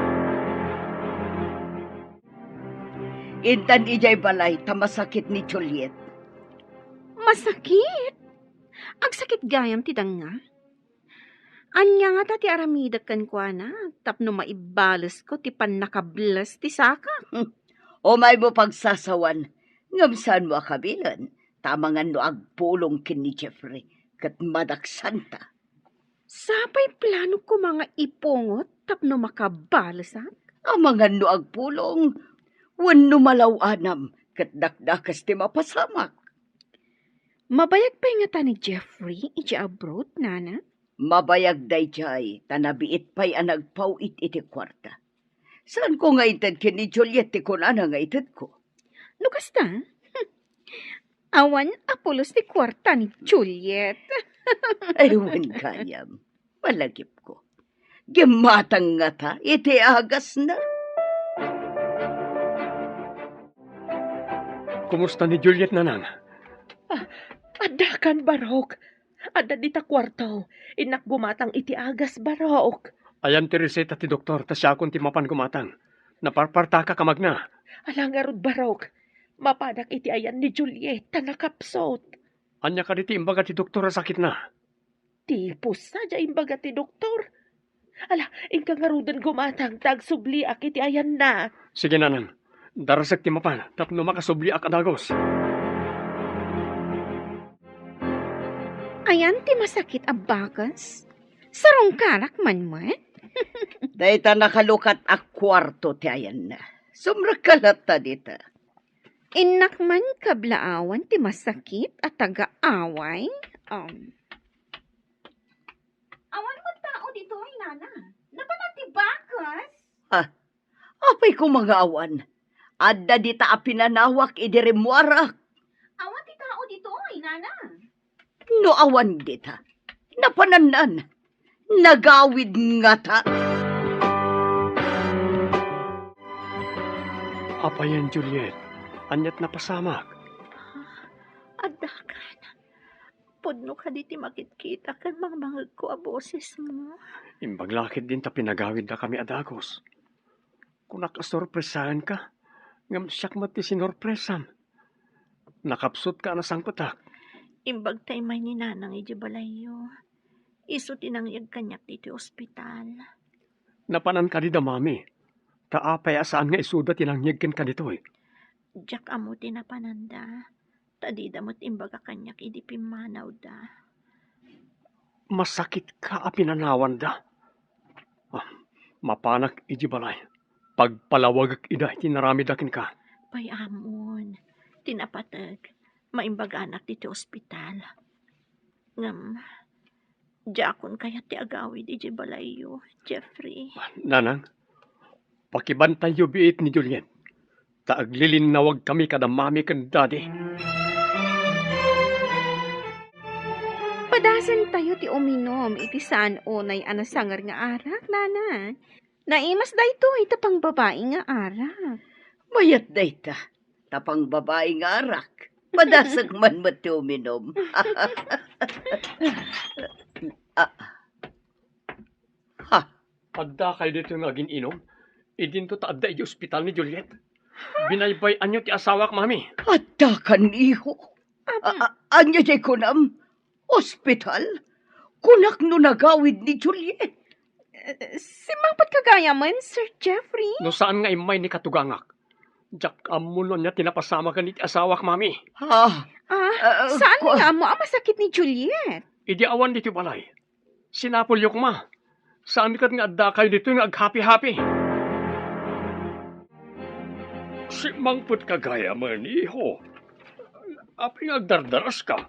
Intan ijay balay, tamasakit ni Juliet. Masakit. Agsakit gayam ti danga. Anya nga ta ti aramidak kan kwa na, tapno maibalas ko ti pan nakablas ti saka. O may mo pagsasawan, ngamsan mo akabilan, tamangan no agpulong kin ni Jeffrey, kat madaksanta. Sapay plano ko mga ipungot, tapno makabalasak. Amangan no agpulong, wano malawanam, kat dakdakas ti mapasamak. Mabayag pa nga ta ni Jeffrey, iti abroad, nana. Mabayag day jay, tanabiit pa'y anagpawit iti kwarta. Saan ko nga itad kin ni Juliet ti kunana nga itad ko? No kasta? Awan apulos ti kwarta ni Juliet. Aywan kayam, malagip ko. Gimatang nga ta, iti agas na. Kumusta ni Juliet, nanang? Adakan barok. Ada dita kwarto. Inak gumatang iti agas barok. Ayan ti reseta ti doktor, tas siya akong timapan gumatang. Naparparta ka kamagna. Alangarod barok. Mapadak iti ayan ni Juliet, tanakapsot. Anya ka diti imbaga ti doktor sakit na. Tipos sadya imbaga ti doktor. Ala, ingkangarudan gumatang, tagsubli ak iti ayan na. Sige, nanang. Darasag timapan, tapno makasubli ak adagos. Ayan ti masakit abakas. Sarong karak man mo. Dahita nakalukat ak kwarto ti ayan na. Sumrakalat ta dita. Inak man kablaawan ti masakit at taga-away. Awan mo tao dito ay nana. Napanatibakas. Apay ko mga awan. Adda dita apinanawak idirimuarak. Awan ti tao dito ay nana. No awan dita. Napananan. Nagawid nga ta. Apa yan, Juliet? Anyat na pasamak. Adakan. Pudno ka diti makit-kita kan mga ko a boses mo. Imbaglakit din ta pinagawid na kami adagos. Kung nakasorpresahan ka, ngam siyak mati sinorpresam. Nakapsot ka na sangkutak. Imbag tay may ni nanang iti balayo. Iso tinangyag kanyak diti ospital. Napanan ka di da, mami. Taapay asaan nga isuda tinangyagin ka dito eh. Diyak amo tinapananda. Tadi damot imbaga kanyak iti pimanaw da. Masakit ka apinanawan da. Mapanak iji balay. Pagpalawag ida tinaramidakin ka. Pay amon. Tinapatag. Maimbaga anak diti ospital. Ngam. Diakon kaya ti agawid iti balayo, Jeffrey. Nanang, pakibantay yu biit ni Juliet. Taaglilinawag kami kada mami kan daddy. Padasan tayo ti uminom iti saan unay anasangar nga arak, nana. Naimas da ito ay tapang babae nga arak. Mayat dayta. Tapang babae nga arak. Madasag man mati uminom. Adda kayo dito nga gininom. Idinto ta adda iji ospital ni Juliet. Binaybay anyo ti asawak, mami. Adda kan iho. Anya jay kunam. Ospital. Kunak no nagawid ni Juliet. Simangpat kagaya man, Sir Jeffrey. No saan nga imay ni katugangak. Diyak amuno niya tinapasama ka ni ti asawak, mami. Saan nga mo ang masakit ni Juliet? Idi awan dito balay. Sinapol yok ma. Saan kat nga adda kayo dito nga ag-happy-happy. Si mangput kagaya man, iho. Apay nga agdardaras ka.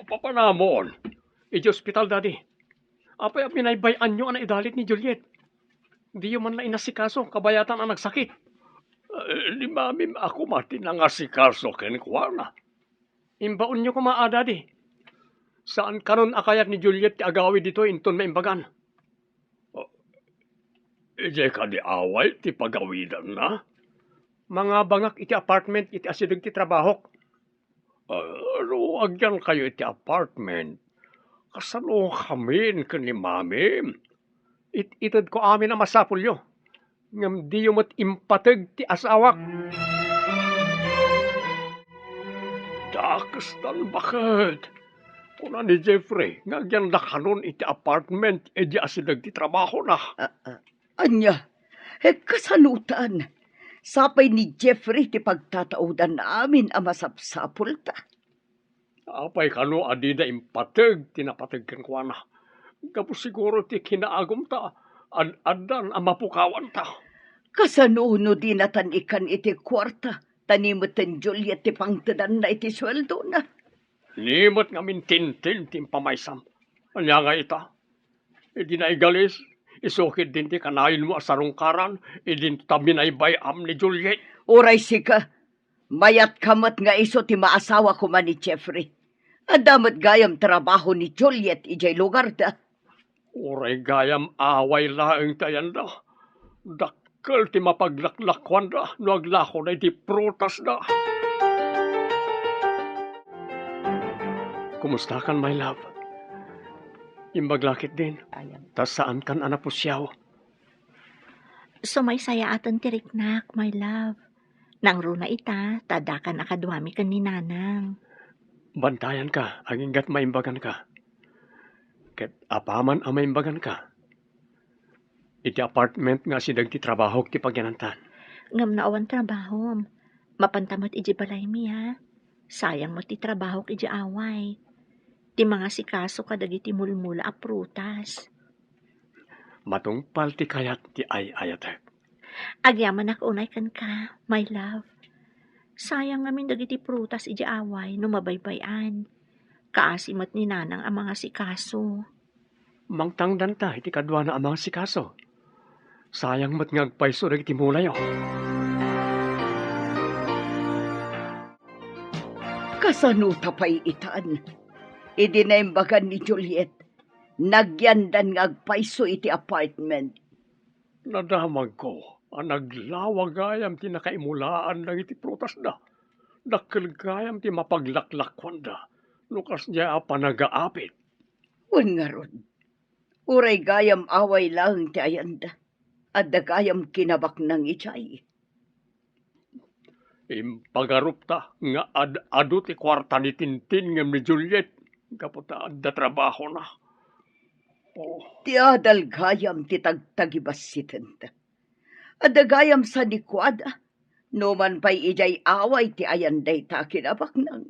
Papanamon. Iji ospital, daddy. Apay pinaybayan nyo ang idalit ni Juliet. Di yun man lang inasikaso, kabayatan ang nagsakit. Di mami, ako matin ang asikaso kenkwana. Imbaon nyo kumaa, daddy. Saan karon akayat ni Juliet ti agawi dito inton maimbagan? Ije ka di away ti pagawidan na? Mga bangak iti apartment iti asidag ti trabaho. Ano, agyan kayo iti apartment. Kasano kami ni mami. Itad ko amin ang masapulyo. Ngam di yung impatag ti asawak. Dakastan bakit? Kuna ni Jeffrey, nga agyan na kanon iti apartment, di asidag ti trabaho na. Anya, kasanutan. Sapay ni Jeffrey ti pagtataudan namin ang masapsapul ta. Apay kano adida impatag, tinapatag kan kwa na. Kapos siguro ti kinaagom ta, adan ang mapukawan ta. Kasanuno di natanikan iti kwarta, tanimutan Juliet ti pangtadan na iti sweldo na. Nimot nga mintintin ti pamaysam. Anya nga ita, di na igalis, isukid din ti kanayon mo asarungkaran, idin tabi na ibayam ni Juliet. Uray sika, mayat kamat nga iso ti maasawa ko man ni Jeffrey. Adamat gayam trabaho ni Juliet ijay lugar da. Uray gayam away laeng tayan da. Dakkel ti mapaglaklakwan da, no aglako na iti prutas da. Kumusta kan, my love? Imbaglakit din. Tas saan kan anapusyaw? So may saya atan tiriknak, my love. Nang runa ita, tadakan akadwami kan ni nanang. Bantayan ka, aginggat maimbagan ka. Ket apaman ang maimbagan ka. Iti apartment nga sidag ti trabaho ti pagyanantan. Ngam na awan trabaho. Mapantamot iji balay mi ha. Sayang mo ti trabaho iji away. Ti mga sikaso kadagiti mulmula a prutas. Matungpal ti kayat ti ayatek. Agyaman ak unay kan ka, my love. Sayang ngamin dagiti prutas iji away no mabaybayan. Kaasimot ni nanang ang mga sikaso. Mangtangdan ta iti kadwa na amang sikaso. Sayang mat ngagpayso dagiti mulayo. Kasanuta pa'y itaan. Idinaimbagan ni Juliet. Nagyandan ngagpaiso iti apartment. Nadamag ko, ang naglawagayam ti nakaimulaan ng iti prutas da. Dakilgayam ti mapaglaklakwan da. Lukas niya panagaapit. Wan nga ron. Uray gayam away lang ti ayanda. At dagayam kinabak ng ichay. Impagarup ta nga adu ti kwarta ni Tintin ngem ni Juliet. Kaputa adda trabaho na. Oh, Ti adal gayam ti tagtagibasitan ta. At dagayam sa nikwada. No man pa'y ijay away ti ayanday ta kinabak ng.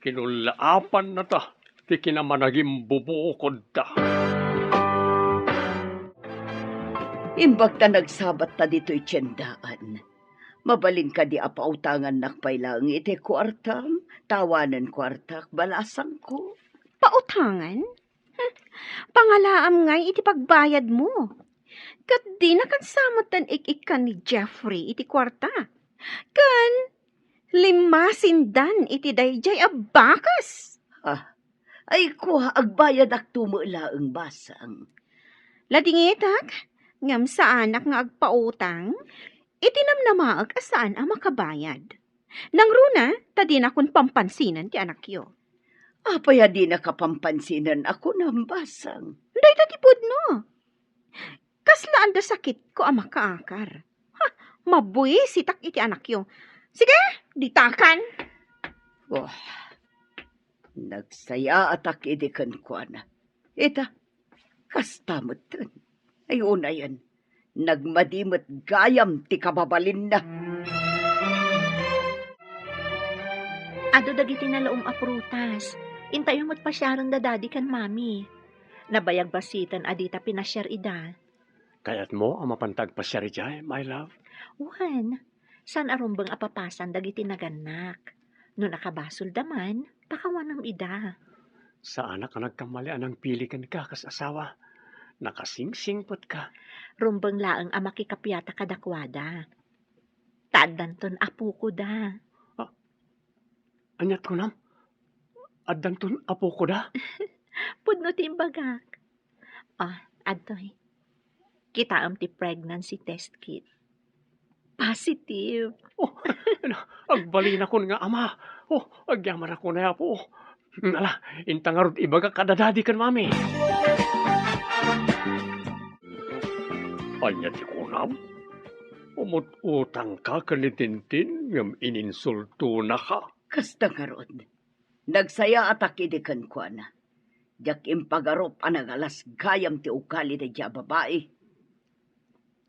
kinulaapan na ta. Ti kinamanagim bubukod ta. Imbag ta nagsabat ta dito'y tiyendaan. Mabalin ka di apautangan nakpailang iti kwartam, tawanan kwartak, balasang ko. Pautangan? Pangalaam ngay iti pagbayad mo. Kat di na kan samatan ikikan ni Jeffrey iti kwarta. Kan limasindan iti dayjay abakas. Ay kuha agbayad ak tumulaang basang. Ladingitak, ngam sa anak nga agpautang, itinamnamaag asaan ang makabayad. Nang runa, tadi na kun pampansinan ti anak yo. Apaya di nakapampansinan ako ng basang. Day tatipod no. Kaslaan da sakit ko ang makaakar. Mabuisitak iti anak yo. Sige, ditakan. Oh, nagsaya atak idikan ko na. Ita, kastamot dun. Ay una yan. Nagmadimot gayam ti kababalin na. Ado dagiti nalaum a prutas. Intayo mo't pasyaran da daddy kan mami. Nabayag basitan adita pinasyar ida. Kayat mo ang mapantag pa siya rijay, my love. Wan, san arumbang apapasan dagiti naganak. No nakabasol daman, pakawanam ida. Sa anak ka nagkamali anang pilikan ka kas asawa. Nakasingsingpot ka. Rumbang laang ang makikapyata kadakwada. Taadanton apo ko da. Anyat ko nam. Addanton apo ko da. Pudno timbagak. Adtoy. Kita ti pregnancy test kit. positive. Oh, agbali na kon nga ama. Oh, agyaman ako na po. Nala, intang nga rod ibaga kadadadi kan mami. Anya ti kunam? Umut-utang ka kanitintin ngam ininsulto na ka. Kasta nga rod. Nagsaya atak idikan ko na. Jak impagarop anagalas gayam ti ukali da dya babae.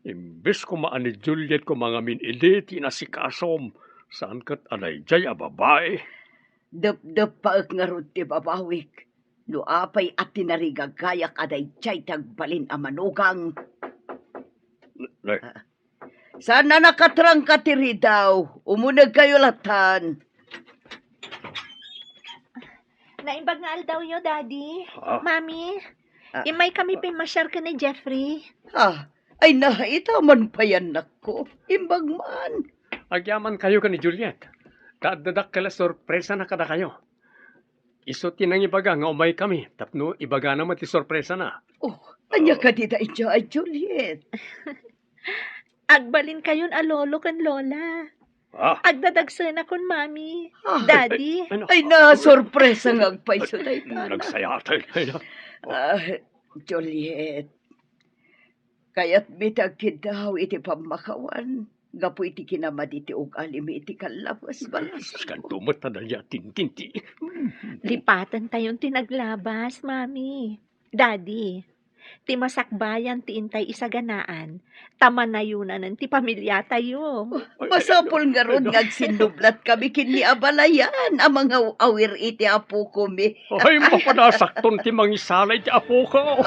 Imbes ko maan ni Juliet ko mga minili tinasikasom. Saan kat anay jay a babae? Dep-dep paek nga rod ti babawik. No apay at tinarigagayak aday jay tagbalin a manugang. Nay, Sana nakatrang katiri daw. Umunag kayo latan. Naimbag nga daw yo, Daddy. ha? Mami, Ah. imay kami pimasyar ka ni Jeffrey. Ay nahaita man pa yan nako. Imbag man. Agyaman kayo ka ni Juliet. Dadak kala sorpresa na kada kayo. Iso tinang ibaga nga umay kami. Tapno ibaga naman ti sorpresa na. Oh, anya ka di da ay Juliet. Agbalin kayon a lolo kan lola. Ah, Agdadagsan akon, Mami. Ah, Daddy. ano? Ay na sorpresa nga agpaiso da Nagsaya tayo. Ay, na. Juliet. Kaya't bitag daw iti pamakawan. Gapo iti kinamad iti og alimi iti kalabas balas. Skan tumot na niya tintinti. Lipatan tayong tinaglabas, Mami. Daddy, ti masakbayan ti intay isaganaan, tamanayunan ti pamilya tayo. Masapol nga ron nagsinublat kami kini abalayan ang mga awir iti apo ko mi. Ay, mapanasakton ti mangisalay ti apo ko.